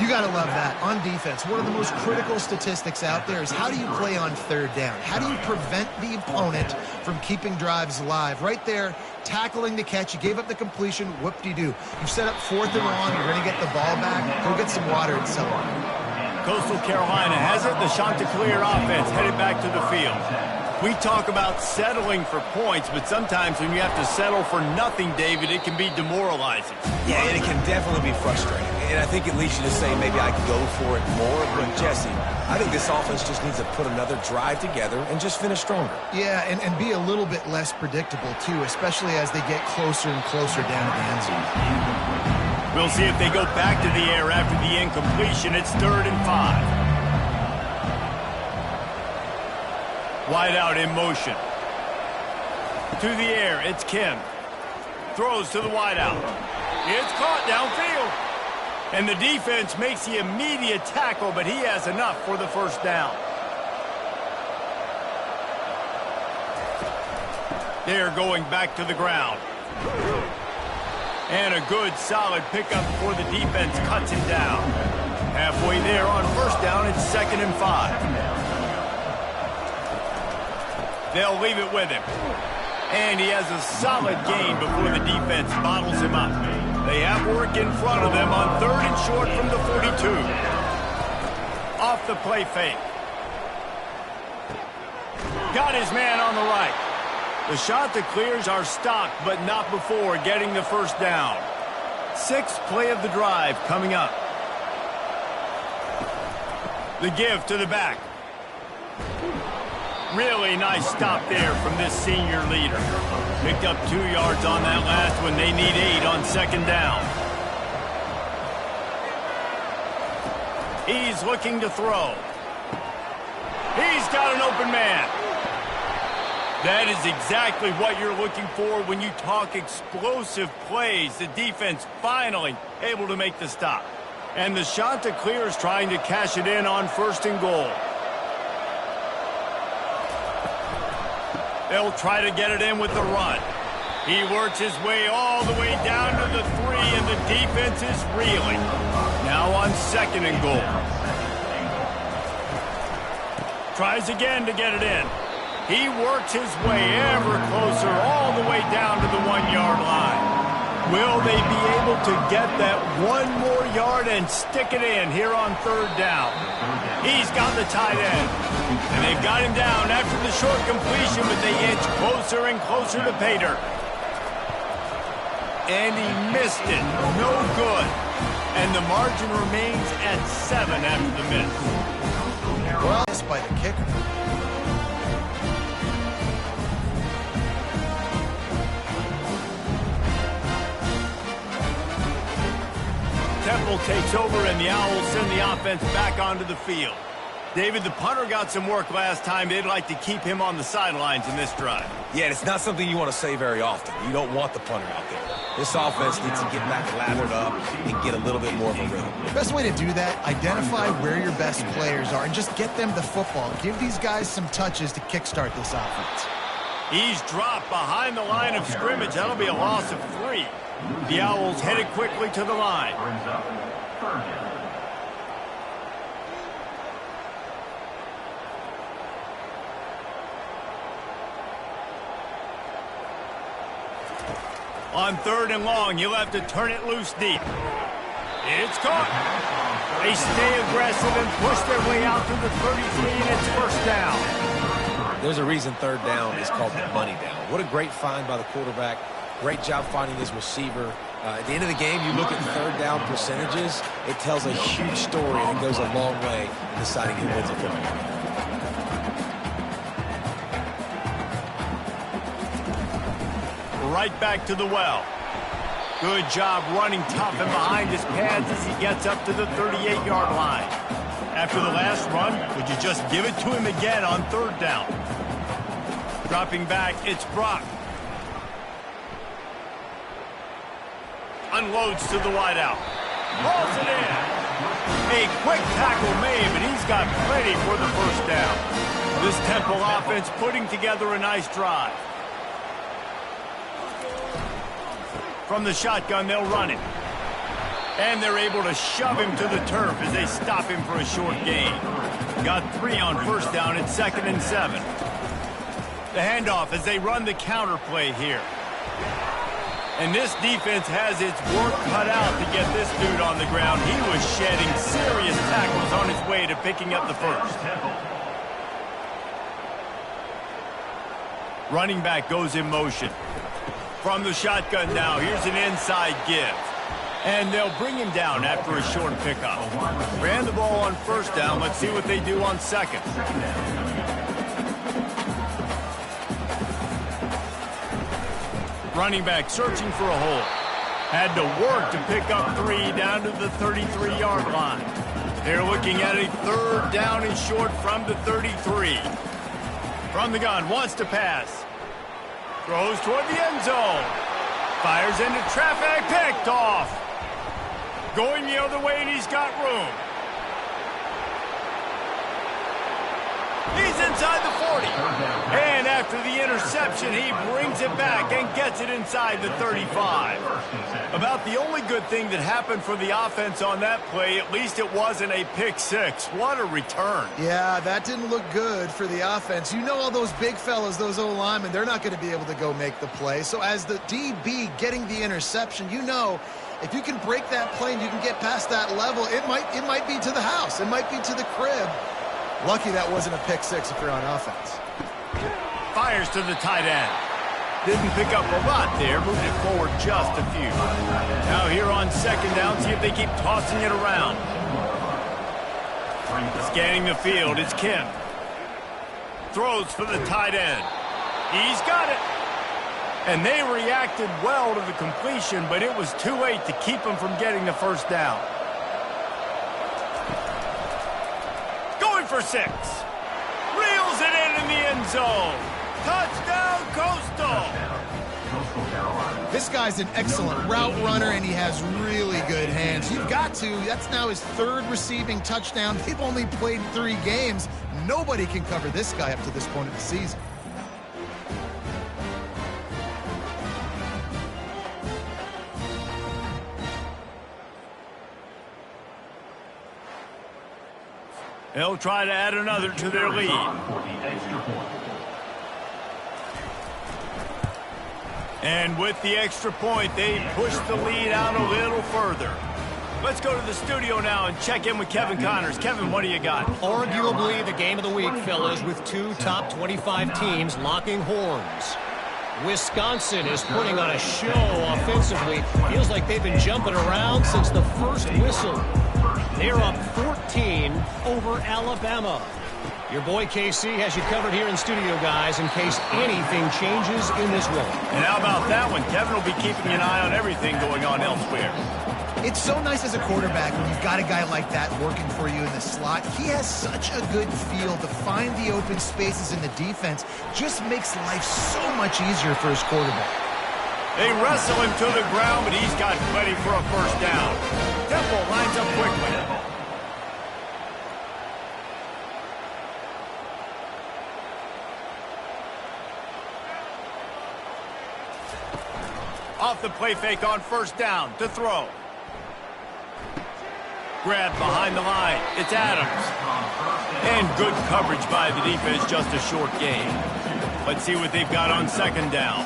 You got to love that. On defense, one of the most critical statistics out there is how do you play on third down? How do you prevent the opponent from keeping drives alive? Right there, tackling the catch. You gave up the completion. Whoop-de-doo. You've set up fourth and long. You're going to get the ball back. Go get some water and sell it. Coastal Carolina has it. The Chanticleer offense headed back to the field. We talk about settling for points, but sometimes when you have to settle for nothing, David, it can be demoralizing. Yeah, and it can definitely be frustrating. And I think it leads you to say maybe I can go for it more. But, Jesse, I think this offense just needs to put another drive together and just finish stronger. Yeah, and be a little bit less predictable, too, especially as they get closer and closer down to the end zone. We'll see if they go back to the air after the incompletion. It's 3rd and 5. Wide out in motion. To the air, it's Kim. Throws to the wide out. It's caught downfield. And the defense makes the immediate tackle, but he has enough for the first down. They're going back to the ground. And a good, solid pickup before the defense cuts him down. Halfway there on first down, it's 2nd and 5. They'll leave it with him. And he has a solid gain before the defense bottles him up. They have work in front of them on 3rd and short from the 42. Off the play fake. Got his man on the right. The shot that clears are stopped, but not before getting the first down. 6th play of the drive coming up. The give to the back. Really nice stop there from this senior leader. Picked up 2 yards on that last one. They need 8 on 2nd down. He's looking to throw. He's got an open man. That is exactly what you're looking for when you talk explosive plays. The defense finally able to make the stop. And the shot to clear is trying to cash it in on 1st and goal. They'll try to get it in with the run. He works his way all the way down to the 3, and the defense is reeling. Now on 2nd and goal. Tries again to get it in. He works his way ever closer all the way down to the 1-yard line. Will they be able to get that 1 more yard and stick it in here on 3rd down? He's got the tight end. And they've got him down after the short completion, but they inch closer and closer to pay dirt. And he missed it. No good. And the margin remains at 7 after the miss. Well, missed by the kicker. Temple takes over, and the Owls send the offense back onto the field. David, the punter got some work last time. They'd like to keep him on the sidelines in this drive. Yeah, it's not something you want to say very often. You don't want the punter out there. This offense needs to get back lathered up and get a little bit more of a rhythm. The best way to do that, identify where your best players are and just get them the football. Give these guys some touches to kickstart this offense. He's dropped behind the line of scrimmage. That'll be a loss of 3. The Owls headed quickly to the line. On 3rd and long, you'll have to turn it loose deep. It's caught. They stay aggressive and push their way out to the 33, and it's first down. There's a reason 3rd down is called the money down. What a great find by the quarterback. Great job finding his receiver. At the end of the game, you look at 3rd down percentages. It tells a huge story, and it goes a long way in deciding who wins a football game. Right back to the well. Good job running tough and behind his pads as he gets up to the 38-yard line. After the last run, would you just give it to him again on 3rd down? Dropping back, it's Brock. Unloads to the wideout. Hauls it in. A quick tackle made, but he's got plenty for the first down. This Temple offense putting together a nice drive. From the shotgun, they'll run it. And they're able to shove him to the turf as they stop him for a short gain. Got 3 on first down at 2nd and 7. The handoff as they run the counter play here. And this defense has its work cut out to get this dude on the ground. He was shedding serious tackles on his way to picking up the first. Running back goes in motion. From the shotgun now, here's an inside give. And they'll bring him down after a short pickup. Ran the ball on first down. Let's see what they do on 2nd. Running back searching for a hole. Had to work to pick up 3 down to the 33-yard line. They're looking at a 3rd down and short from the 33. From the gun, wants to pass. Throws toward the end zone. Fires into traffic, picked off. Going the other way, and he's got room. He's inside the 40. And after the interception, he brings it back and gets it inside the 35. About the only good thing that happened for the offense on that play, at least it wasn't a pick six. What a return. Yeah, that didn't look good for the offense. You know all those big fellas, those O-linemen, they're not going to be able to go make the play. So as the DB getting the interception, you know if you can break that play and you can get past that level, it might be to the house. It might be to the crib. Lucky that wasn't a pick six if you're on offense. Fires to the tight end. Didn't pick up a lot there, moved it forward just a few. Now here on second down, see if they keep tossing it around. Scanning the field, it's Kim. Throws for the tight end. He's got it. And they reacted well to the completion, but it was too late to keep them from getting the first down. Going for 6. Reels it in the end zone. Touchdown, Coastal. This guy's an excellent route runner, and he has really good hands. You've got to. That's now his 3rd receiving touchdown. They've only played 3 games. Nobody can cover this guy up to this point of the season. They'll try to add another to their lead. And with the extra point, they push the lead out a little further. Let's go to the studio now and check in with Kevin Connors. Kevin, what do you got? Arguably the game of the week, fellas, with 2 top 25 teams locking horns. Wisconsin is putting on a show offensively. Feels like they've been jumping around since the first whistle. They're up 14 over Alabama. Your boy KC has you covered here in studio, guys, in case anything changes in this one. And how about that one? Kevin will be keeping an eye on everything going on elsewhere. It's so nice as a quarterback when you've got a guy like that working for you in the slot. He has such a good feel to find the open spaces in the defense. Just makes life so much easier for his quarterback. They wrestle him to the ground, but he's got plenty for a first down. Temple lines up quickly. Off the play fake on first down to throw. Grabbed behind the line. It's Adams. And good coverage by the defense, just a short gain. Let's see what they've got on second down.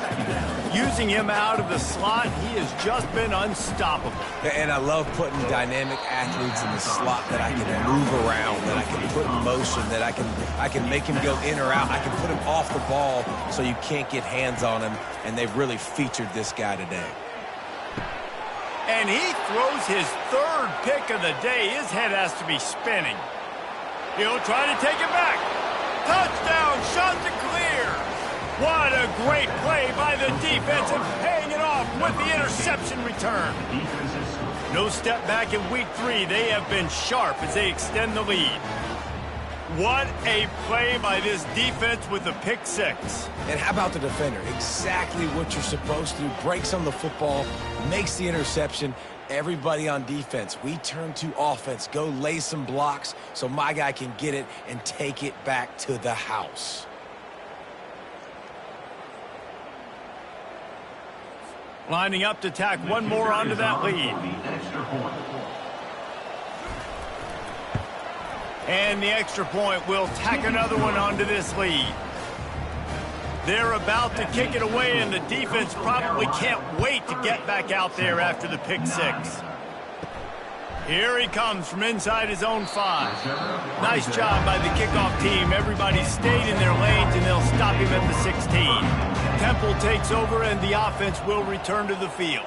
Using him out of the slot, he has just been unstoppable. And I love putting dynamic athletes in the slot that I can move around, that I can put in motion, that I can make him go in or out. I can put him off the ball so you can't get hands on him, and they've really featured this guy today. And he throws his 3rd pick of the day. His head has to be spinning. He'll try to take it back. Touchdown, shots are clear. What a great play by the defense and paying it off with the interception return. No step back in week 3. They have been sharp as they extend the lead. What a play by this defense with the pick 6. And how about the defender? Exactly what you're supposed to do. Breaks on the football, makes the interception. Everybody on defense, we turn to offense. Go lay some blocks so my guy can get it and take it back to the house. Lining up to tack one more onto that lead. And the extra point will tack another one onto this lead. They're about to kick it away, and the defense probably can't wait to get back out there after the pick 6. Here he comes from inside his own 5. Nice job by the kickoff team. Everybody stayed in their lanes, and they'll stop him at the 16. Temple takes over, and the offense will return to the field.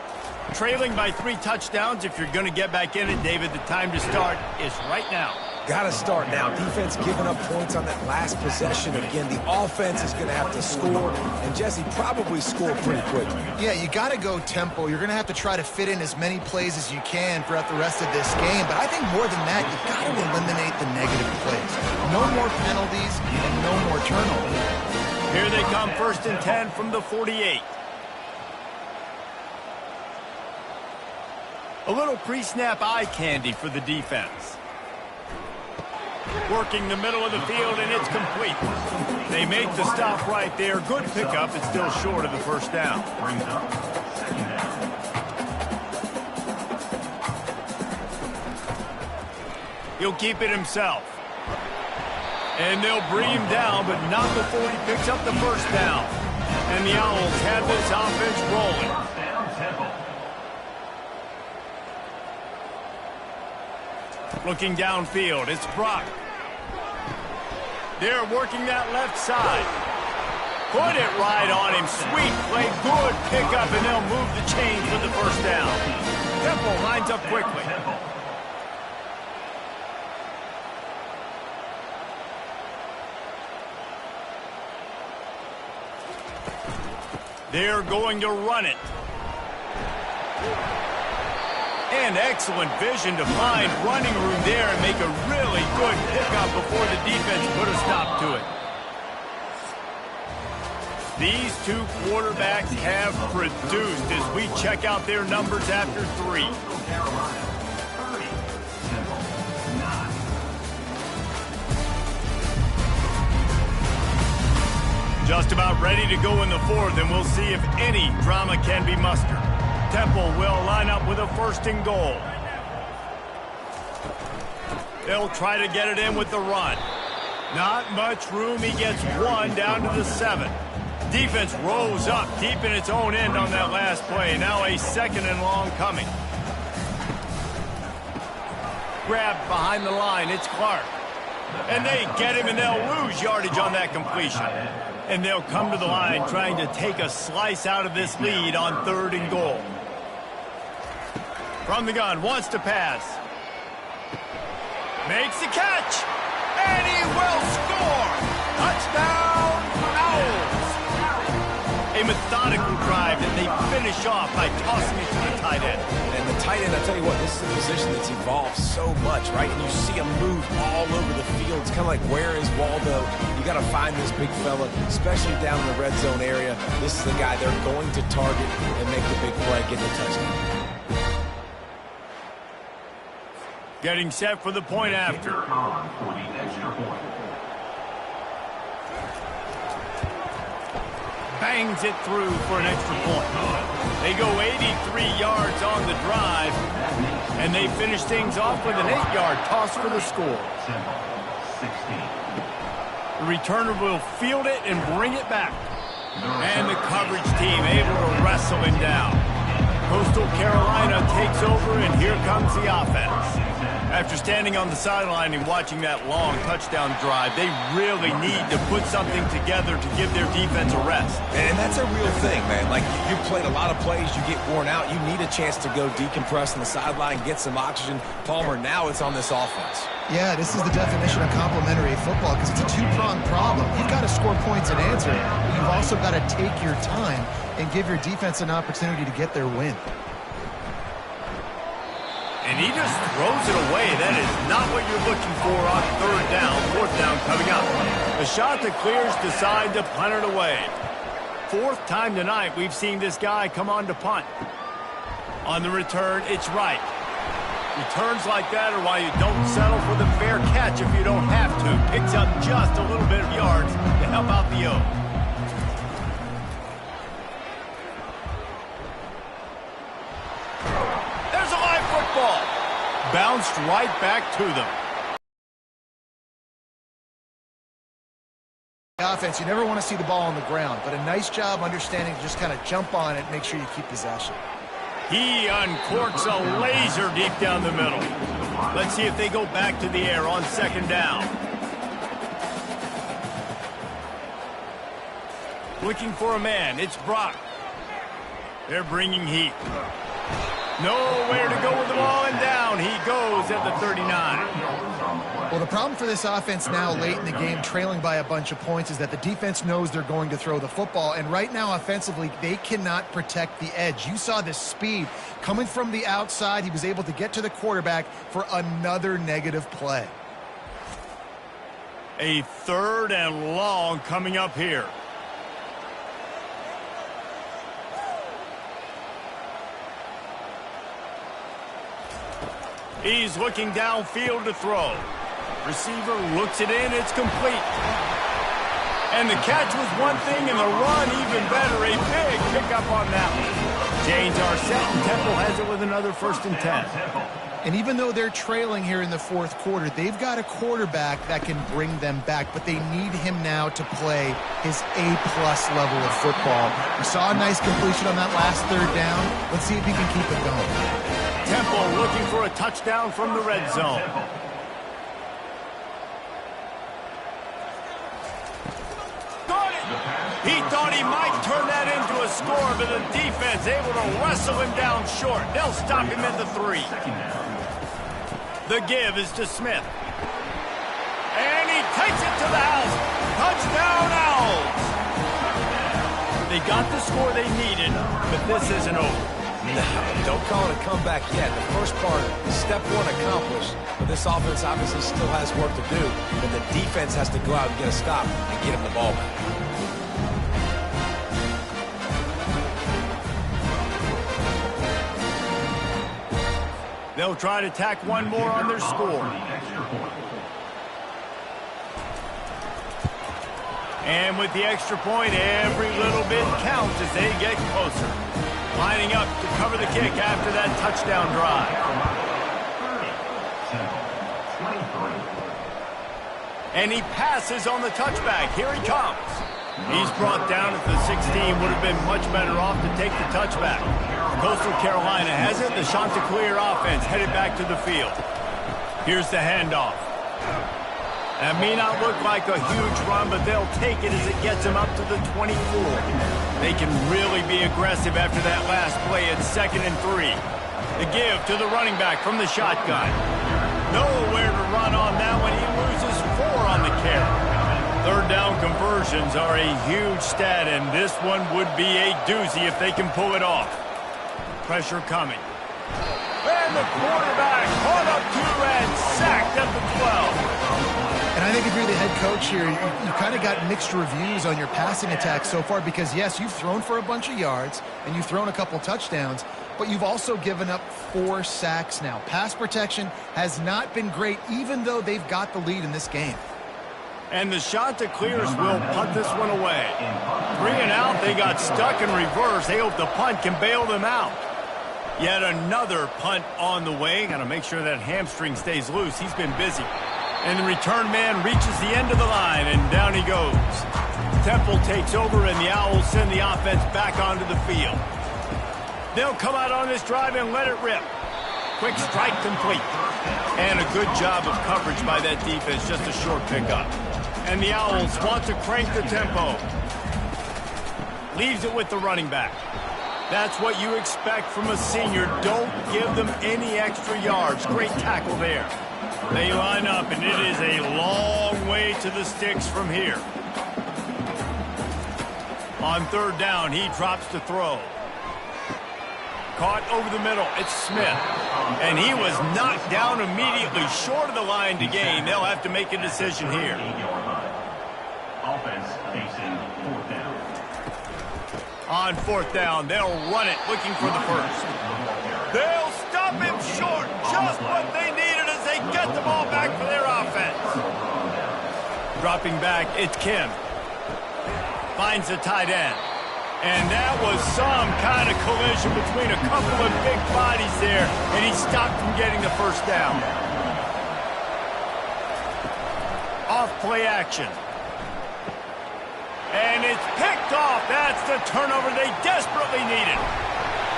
Trailing by 3 touchdowns. If you're going to get back in it, David, the time to start is right now. Got to start now. Defense giving up points on that last possession. Again, the offense is going to have to score, and Jesse probably score pretty quickly. Yeah, you got to go tempo. You're going to have to try to fit in as many plays as you can throughout the rest of this game. But I think more than that, you've got to eliminate the negative plays. No more penalties and no more turnovers. Here they come, 1st and 10 from the 48. A little pre-snap eye candy for the defense. Working the middle of the field, and it's complete. They make the stop right there. Good pickup. It's still short of the first down. Brings up second down. He'll keep it himself. And they'll bring him down, but not before he picks up the first down. And the Owls have this offense rolling. First down, Temple. Looking downfield, it's Brock. They're working that left side. Put it right on him. Sweet play, good pickup, and they'll move the chains with the first down. Temple lines up quickly. Temple. They're going to run it. And excellent vision to find running room there and make a really good pickup before the defense put a stop to it. These two quarterbacks have produced as we check out their numbers after 3. Carolina, 30. Temple, 9. Just about ready to go in the fourth, and we'll see if any drama can be mustered. Temple will line up with a first and goal. They'll try to get it in with the run. Not much room. He gets one down to the 7. Defense rose up deep in its own end on that last play. Now a second and long coming. Grabbed behind the line. It's Clark. And they get him, and they'll lose yardage on that completion. And they'll come to the line trying to take a slice out of this lead on 3rd and goal. From the gun, wants to pass. Makes the catch. And he will score. Touchdown, Owls. A methodical drive that they finish off by tossing it to the tight end. And the tight end, I tell you what, this is a position that's evolved so much, right? And you see him move all over the field. It's kind of like, where is Waldo? You got to find this big fella, especially down in the red zone area. This is the guy they're going to target and make the big play, get the touchdown. Getting set for the point after. On for the extra point. Bangs it through for an extra point. They go 83 yards on the drive, and they finish things off with an 8-yard toss for the score. Temple, 16. The returner will field it and bring it back. And the coverage team able to wrestle him down. Coastal Carolina takes over, and here comes the offense. After standing on the sideline and watching that long touchdown drive, they really need to put something together to give their defense a rest. And that's a real thing, man. Like, you played a lot of plays, you get worn out, you need a chance to go decompress on the sideline, get some oxygen. Palmer, now it's on this offense. Yeah, this is the definition of complementary football because it's a two-pronged problem. You've got to score points and answer, but you've also got to take your time and give your defense an opportunity to get their win. And he just throws it away. That is not what you're looking for on 3rd down. 4th down coming up. The shot that clears decide to punt it away. 4th time tonight we've seen this guy come on to punt. On the return, it's right. Returns like that are why you don't settle for the fair catch if you don't have to. Picks up just a little bit of yards to help out the O. There's a live football. Bounced right back to them. Offense, you never want to see the ball on the ground, but a nice job understanding to just kind of jump on it, make sure you keep possession. He uncorks a laser deep down the middle. Let's see if they go back to the air on 2nd down. Looking for a man. It's Brock. They're bringing heat. Nowhere to go with the ball, and down he goes at the 39. Well, the problem for this offense now late in the game, trailing by a bunch of points, is that the defense knows they're going to throw the football. And right now, offensively, they cannot protect the edge. You saw the speed coming from the outside. He was able to get to the quarterback for another negative play. A 3rd and long coming up here. He's looking downfield to throw. Receiver looks it in. It's complete. And the catch was one thing, and the run even better. A big pickup on that one. Chains are set, and Temple has it with another 1st and 10. And even though they're trailing here in the 4th quarter, they've got a quarterback that can bring them back, but they need him now to play his A-plus level of football. We saw a nice completion on that last 3rd down. Let's see if he can keep it going. Temple looking for a touchdown from the red zone. He thought he might turn that into a score, but the defense able to wrestle him down short. They'll stop him at the 3. The give is to Smith. And he takes it to the house. Touchdown, Owls. They got the score they needed, but this isn't over. No, don't call it a comeback yet. The first part, step 1 accomplished. But this offense obviously still has work to do. But the defense has to go out and get a stop and get him the ball back. They'll try to tack one more on their score. And with the extra point, every little bit counts as they get closer. Lining up to cover the kick after that touchdown drive. And he passes on the touchback. Here he comes. He's brought down at the 16. Would have been much better off to take the touchback. Coastal Carolina has it. The Chanticleer offense headed back to the field. Here's the handoff. That may not look like a huge run, but they'll take it as it gets them up to the 24. They can really be aggressive after that last play at 2nd and 3. The give to the running back from the shotgun. Nowhere to run on that one. He loses 4 on the carry. 3rd down conversions are a huge stat, and this one would be a doozy if they can pull it off. Pressure coming. And the quarterback caught up to and sacked at the 12. And I think if you're the head coach here, you kind of got mixed reviews on your passing attack so far because, yes, you've thrown for a bunch of yards and you've thrown a couple touchdowns, but you've also given up 4 sacks now. Pass protection has not been great, even though they've got the lead in this game. And the Chanticleers will punt this one away. 3 and out, they got stuck in reverse. They hope the punt can bail them out. Yet another punt on the way. Got to make sure that hamstring stays loose. He's been busy. And the return man reaches the end of the line, and down he goes. Temple takes over, and the Owls send the offense back onto the field. They'll come out on this drive and let it rip. Quick strike complete. And a good job of coverage by that defense, just a short pickup. And the Owls want to crank the tempo. Leaves it with the running back. That's what you expect from a senior. Don't give them any extra yards. Great tackle there. They line up, and it is a long way to the sticks from here. On 3rd down, he drops to throw. Caught over the middle. It's Smith. And he was knocked down immediately short of the line to gain. They'll have to make a decision here. Offense facing 4th down. On 4th down, they'll run it, looking for the first. They'll stop him short. Just what they needed as they get the ball back for their offense. Dropping back, it's Kim. Finds the tight end. And that was some kind of collision between a couple of big bodies there, and he stopped from getting the first down. Off play action. And it's picked off. That's the turnover they desperately needed.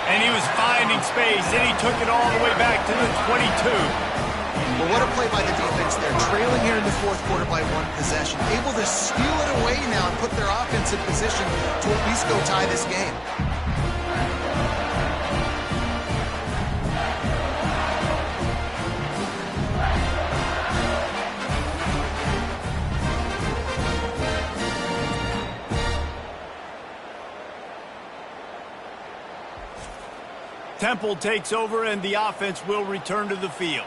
And he was finding space, and he took it all the way back to the 22. Well, what a play by the defense there. Trailing here in the 4th quarter by 1 possession. Able to steal it away now and put their offense in position to at least go tie this game. Temple takes over, and the offense will return to the field.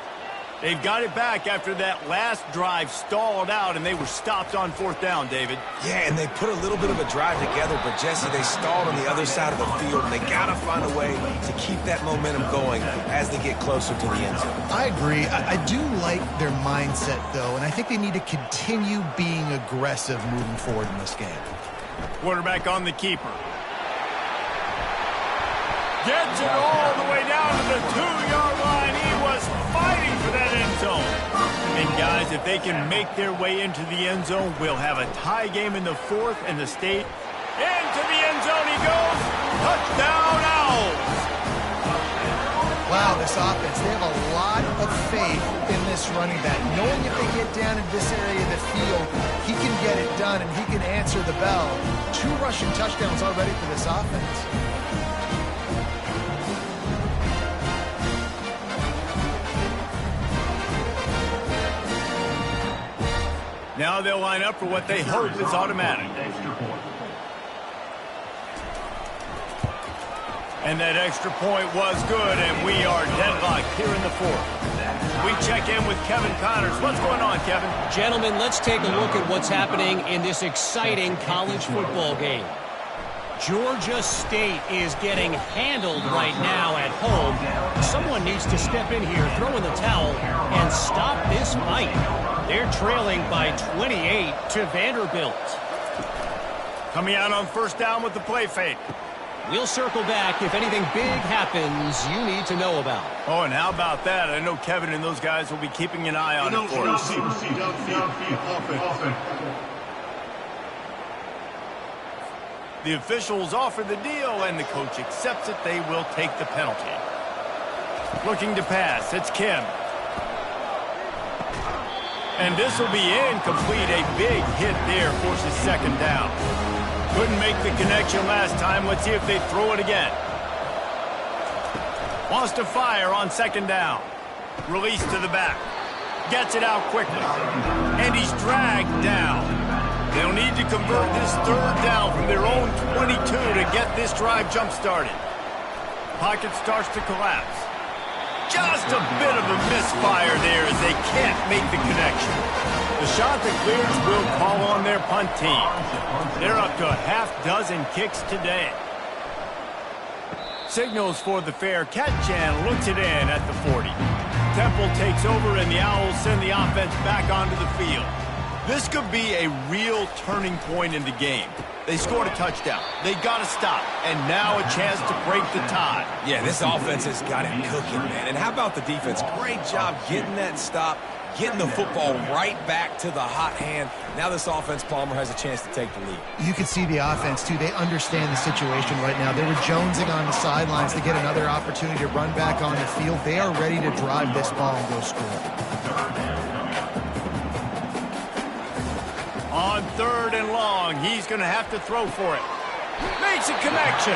They've got it back after that last drive stalled out, and they were stopped on 4th down, David. Yeah, and they put a little bit of a drive together, but, Jesse, they stalled on the other side of the field, and they got to find a way to keep that momentum going as they get closer to the end zone. I agree. I do like their mindset, though, and I think they need to continue being aggressive moving forward in this game. Quarterback on the keeper. Gets it all the way down to the 2-yard line. He was fighting for that end zone. And, guys, if they can make their way into the end zone, we'll have a tie game in the 4th, and the state into the end zone he goes. Touchdown, Owls. Wow, this offense, they have a lot of faith in this running back. Knowing if they get down into this area of the field, he can get it done and he can answer the bell. 2 rushing touchdowns already for this offense. Now they'll line up for what they hope is automatic. And that extra point was good, and we are deadlocked here in the 4th. We check in with Kevin Connors. What's going on, Kevin? Gentlemen, let's take a look at what's happening in this exciting college football game. Georgia State is getting handled right now at home. Someone needs to step in here, throw in the towel, and stop this fight. They're trailing by 28 to Vanderbilt. Coming out on 1st down with the play fake. We'll circle back if anything big happens you need to know about. Oh, and how about that? I know Kevin and those guys will be keeping an eye on it for us. The officials offer the deal, and the coach accepts it. They will take the penalty. Looking to pass. It's Kim. And this will be incomplete. A big hit there forces 2nd down. Couldn't make the connection last time. Let's see if they throw it again. Wants to fire on 2nd down. Release to the back. Gets it out quickly. And he's dragged down. They'll need to convert this 3rd down from their own 22 to get this drive jump-started. Pocket starts to collapse. Just a bit of a misfire there as they can't make the connection. The shot that clears will call on their punt team. They're up to a half-dozen kicks today. Signals for the fair catch and looks it in at the 40. Temple takes over and the Owls send the offense back onto the field. This could be a real turning point in the game. They scored a touchdown. They got to stop. And now a chance to break the tie. Yeah, this offense has got it cooking, man. And how about the defense? Great job getting that stop, getting the football right back to the hot hand. Now this offense, Palmer, has a chance to take the lead. You can see the offense, too. They understand the situation right now. They were jonesing on the sidelines to get another opportunity to run back on the field. They are ready to drive this ball and go score. On 3rd and long, he's going to have to throw for it. Makes a connection.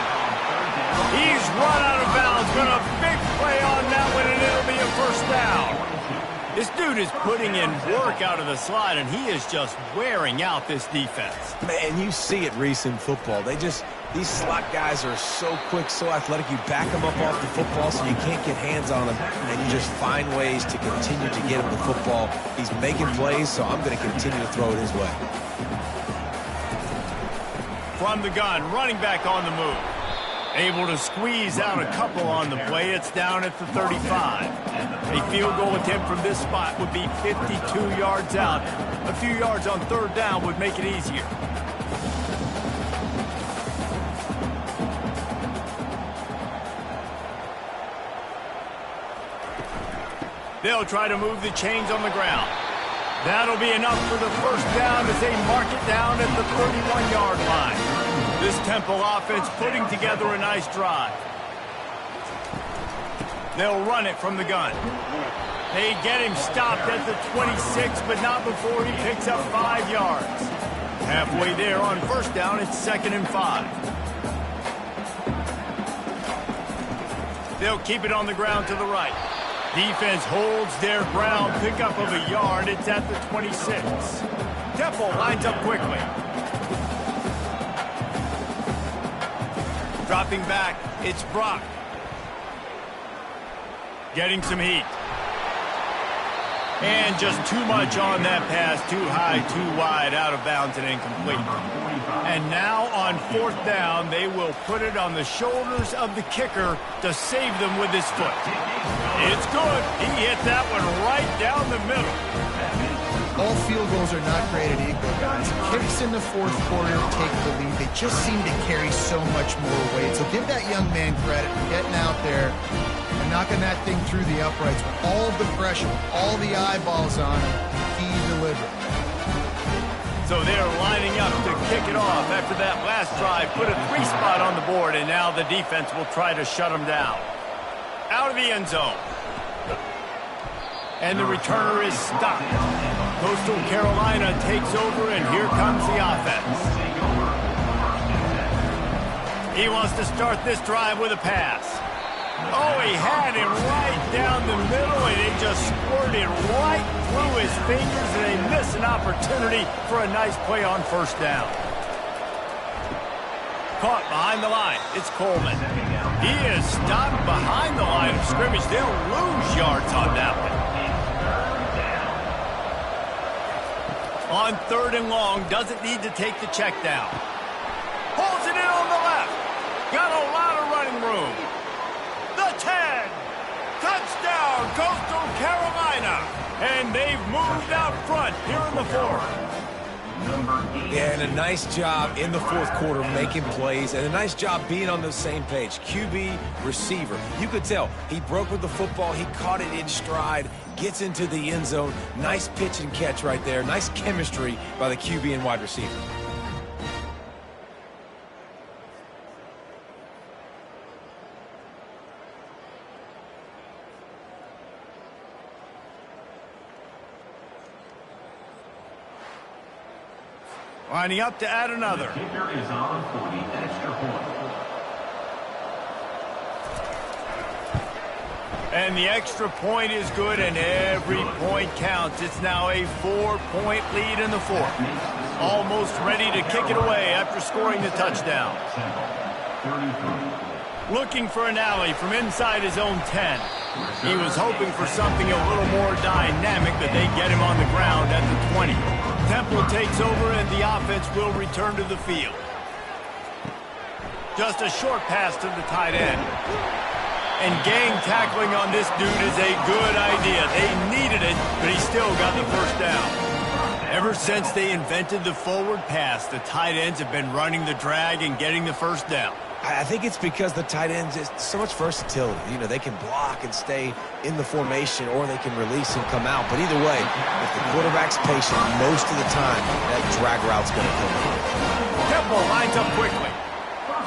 He's run out of bounds. Going to big play on that one, and it'll be a 1st down. This dude is putting in work out of the slot, and he is just wearing out this defense. Man, you see it, Reese, in football. These slot guys are so quick, so athletic. You back them up off the football so you can't get hands on them, and you just find ways to continue to get him the football. He's making plays, so I'm going to continue to throw it his way. From the gun, running back on the move. Able to squeeze out a couple on the play. It's down at the 35. A field goal attempt from this spot would be 52 yards out. A few yards on 3rd down would make it easier. They'll try to move the chains on the ground. That'll be enough for the 1st down as they mark it down at the 31-yard line. This Temple offense putting together a nice drive. They'll run it from the gun. They get him stopped at the 26, but not before he picks up 5 yards. Halfway there on 1st down, it's 2nd and 5. They'll keep it on the ground to the right. Defense holds their ground, pickup of a yard. It's at the 26. Temple lines up quickly. Dropping back, it's Brock. Getting some heat. And just too much on that pass. Too high, too wide, out of bounds and incomplete. And now on 4th down, they will put it on the shoulders of the kicker to save them with his foot. It's good. He hit that one right down the middle. All field goals are not created equal, guys. Kicks in the 4th quarter take the lead. They just seem to carry so much more weight. So give that young man credit for getting out there and knocking that thing through the uprights with all of the pressure, with all the eyeballs on him. He delivered. So they're lining up to kick it off after that last drive. Put a 3 spot on the board, and now the defense will try to shut them down. Out of the end zone. And the returner is stopped. Coastal Carolina takes over, and here comes the offense. He wants to start this drive with a pass. Oh, he had him right down the middle, and it just squirted right through his fingers, and they miss an opportunity for a nice play on 1st down. Caught behind the line. It's Coleman. He is stopped behind the line of scrimmage. They'll lose yards on that one. On 3rd and long, doesn't need to take the check down. Pulls it in on the left. Got a lot of running room. The 10. Touchdown, Coastal Carolina. And they've moved out front here in the 4th. Yeah, and a nice job in the 4th quarter making plays, and a nice job being on the same page. QB, receiver. You could tell he broke with the football. He caught it in stride, gets into the end zone. Nice pitch and catch right there. Nice chemistry by the QB and wide receiver. Lining up to add another. The kicker is on for the extra point. And the extra point is good, and every point counts. It's now a 4-point lead in the 4th. Almost ready to kick it away after scoring the touchdown. Looking for an alley from inside his own 10. He was hoping for something a little more dynamic, but they get him on the ground at the 20. Temple takes over, and the offense will return to the field. Just a short pass to the tight end. And gang tackling on this dude is a good idea. They needed it, but he still got the 1st down. Ever since they invented the forward pass, the tight ends have been running the drag and getting the 1st down. I think it's because the tight ends is so much versatility. You know, they can block and stay in the formation, or they can release and come out. But either way, if the quarterback's patient, most of the time, that drag route's going to come in. Temple lines up quickly.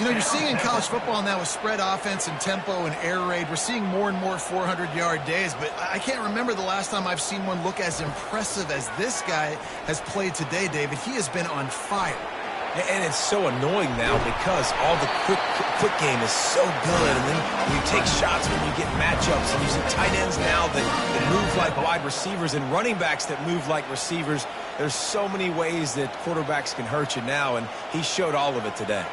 You know, you're seeing in college football now with spread offense and tempo and air raid, we're seeing more and more 400-yard days, but I can't remember the last time I've seen one look as impressive as this guy has played today, David. He has been on fire. And it's so annoying now because all the quick game is so good, and then you take shots when you get matchups, and you see tight ends now that move like wide receivers and running backs that move like receivers. There's so many ways that quarterbacks can hurt you now, and he showed all of it today.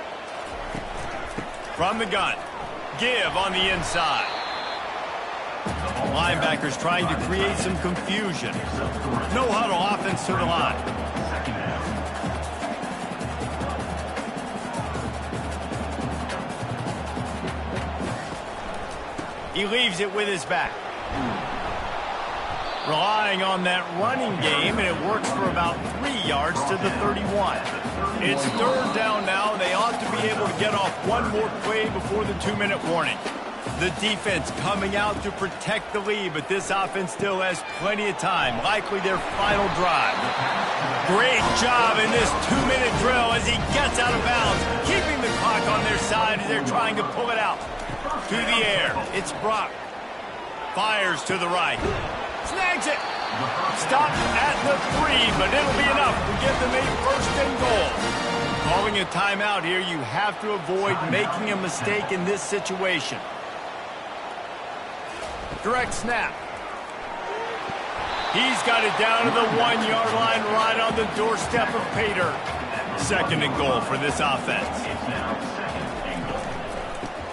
From the gun, give on the inside. Linebackers trying to create some confusion. No huddle offense to the line. He leaves it with his back. Relying on that running game, and it works for about 3 yards to the 31. It's 3rd down now, and they ought to be able to get off one more play before the 2-minute warning. The defense coming out to protect the lead, but this offense still has plenty of time, likely their final drive. Great job in this 2-minute drill as he gets out of bounds, keeping the clock on their side as they're trying to pull it out. To the air, it's Brock. Fires to the right. Snags it. Stopped at the 3, but it'll be enough to give them a 1st and goal. Calling a timeout here, you have to avoid making a mistake in this situation. Direct snap. He's got it down to the 1-yard line, right on the doorstep of pay dirt. 2nd and goal for this offense.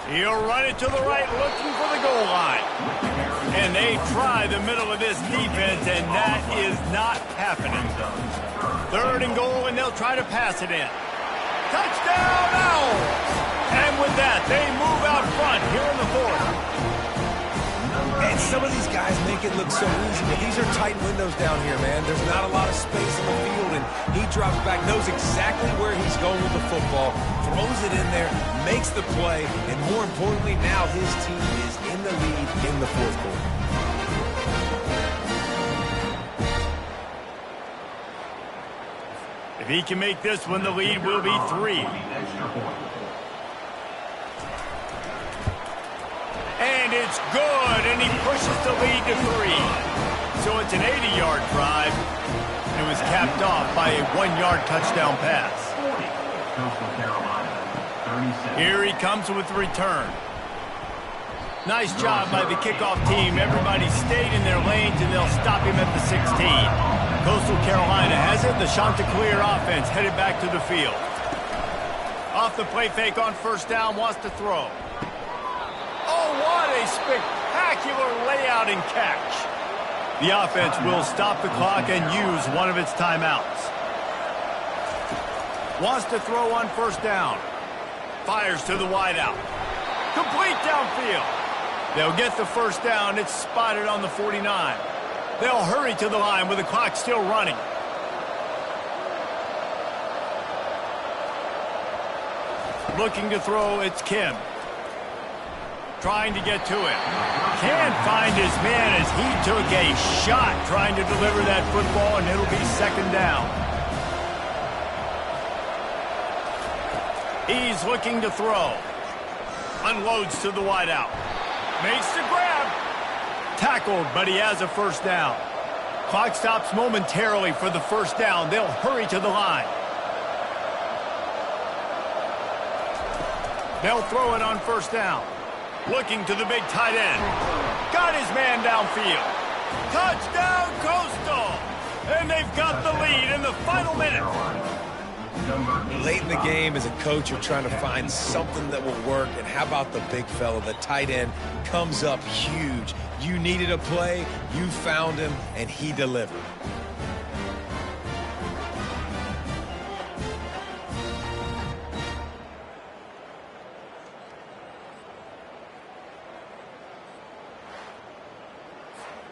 He'll run it to the right, looking for the goal line. And they try the middle of this defense, and that is not happening. 3rd and goal, and they'll try to pass it in. Touchdown, Owls! And with that, they move out front here in the 4th. And some of these guys make it look so easy, but these are tight windows down here, man. There's not a lot of space on the field, and he drops back, knows exactly where he's going with the football, throws it in there, makes the play, and more importantly, now his team is in the lead in the 4th quarter. If he can make this one, the lead will be 3. And it's good, and he pushes the lead to 3. So it's an 80-yard drive. It was capped off by a 1-yard touchdown pass. Here he comes with the return. Nice job by the kickoff team. Everybody stayed in their lanes, and they'll stop him at the 16. Coastal Carolina has it. The Chanticleer offense headed back to the field. Off the play fake on 1st down, wants to throw. Oh, what a spectacular layout and catch. The offense will stop the clock and use one of its timeouts. Wants to throw on 1st down. Fires to the wideout. Complete downfield. They'll get the 1st down. It's spotted on the 49. They'll hurry to the line with the clock still running. Looking to throw, it's Kim. Trying to get to him. Can't find his man as he took a shot trying to deliver that football, and it'll be 2nd down. He's looking to throw. Unloads to the wideout. Makes the grab. Tackled, but he has a 1st down. Clock stops momentarily for the 1st down. They'll hurry to the line. They'll throw it on 1st down. Looking to the big tight end. Got his man downfield. Touchdown, Coastal! And they've got the lead in the final minute. Late in the game, as a coach, you're trying to find something that will work. And how about the big fella? The tight end comes up huge. You needed a play, you found him, and he delivered.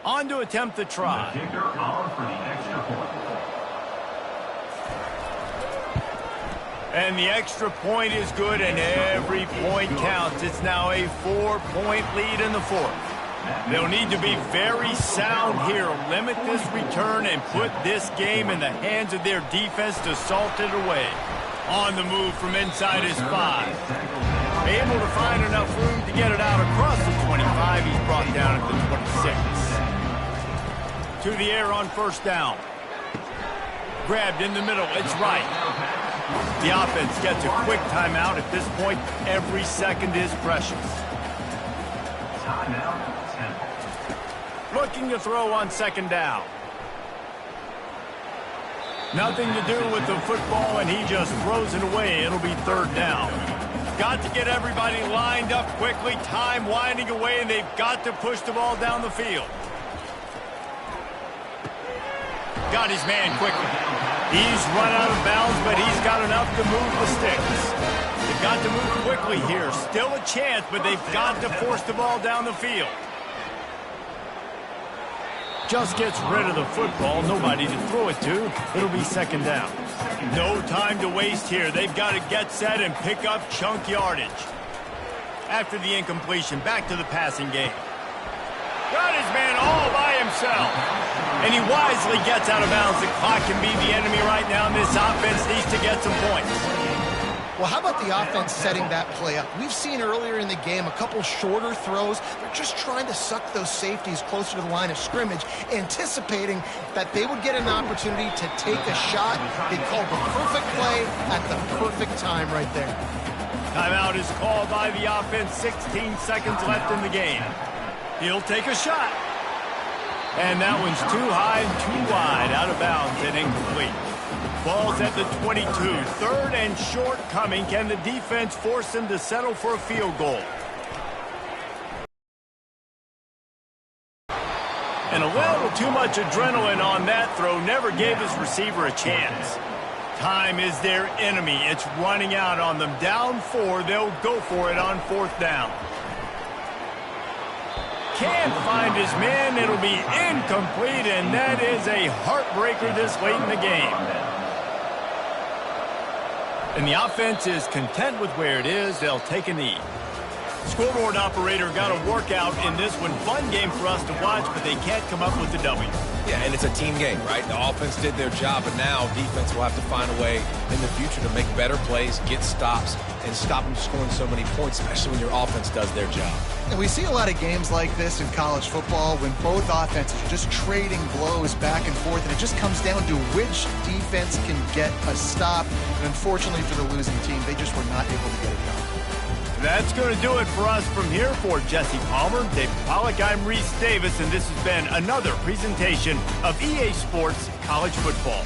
On to attempt the try. The kicker on for the extra point. And the extra point is good, and every point counts. It's now a 4-point lead in the 4th. They'll need to be very sound here. Limit this return and put this game in the hands of their defense to salt it away. On the move from inside his 5. Able to find enough room to get it out across the 25. He's brought down at the 26. To the air on 1st down. Grabbed in the middle. It's right. The offense gets a quick timeout. At this point, every second is precious. Timeout, 10. Looking to throw on 2nd down. Nothing to do with the football, and he just throws it away. It'll be 3rd down. Got to get everybody lined up quickly. Time winding away, and they've got to push the ball down the field. Got his man quickly. He's run out of bounds, but he's got enough to move the sticks. They've got to move quickly here. Still a chance, but they've got to force the ball down the field. Just gets rid of the football. Nobody to throw it to. It'll be 2nd down. No time to waste here. They've got to get set and pick up chunk yardage. After the incompletion, back to the passing game. Got his man all by himself. And he wisely gets out of bounds. The clock can be the enemy right now, and this offense needs to get some points. Well, how about the offense setting that play up? We've seen earlier in the game a couple shorter throws. They're just trying to suck those safeties closer to the line of scrimmage, anticipating that they would get an opportunity to take a shot. They called the perfect play at the perfect time right there. Timeout is called by the offense. 16 seconds left in the game. He'll take a shot. And that one's too high and too wide, out of bounds and incomplete. Ball's at the 22. 3rd and short coming. Can the defense force them to settle for a field goal? And a little too much adrenaline on that throw never gave his receiver a chance. Time is their enemy. It's running out on them. Down 4, they'll go for it on 4th down. Can't find his man. It'll be incomplete, and that is a heartbreaker this late in the game. And the offense is content with where it is. They'll take a knee. Scoreboard operator got a workout in this one. Fun game for us to watch, but they can't come up with the W. Yeah, and it's a team game, right? The offense did their job, but now defense will have to find a way in the future to make better plays, get stops, and stop them scoring so many points, especially when your offense does their job. And we see a lot of games like this in college football when both offenses are just trading blows back and forth, and it just comes down to which defense can get a stop. And unfortunately for the losing team, they just were not able to get it done. That's going to do it for us from here. For Jesse Palmer, David Pollack, I'm Reese Davis, and this has been another presentation of EA Sports College Football.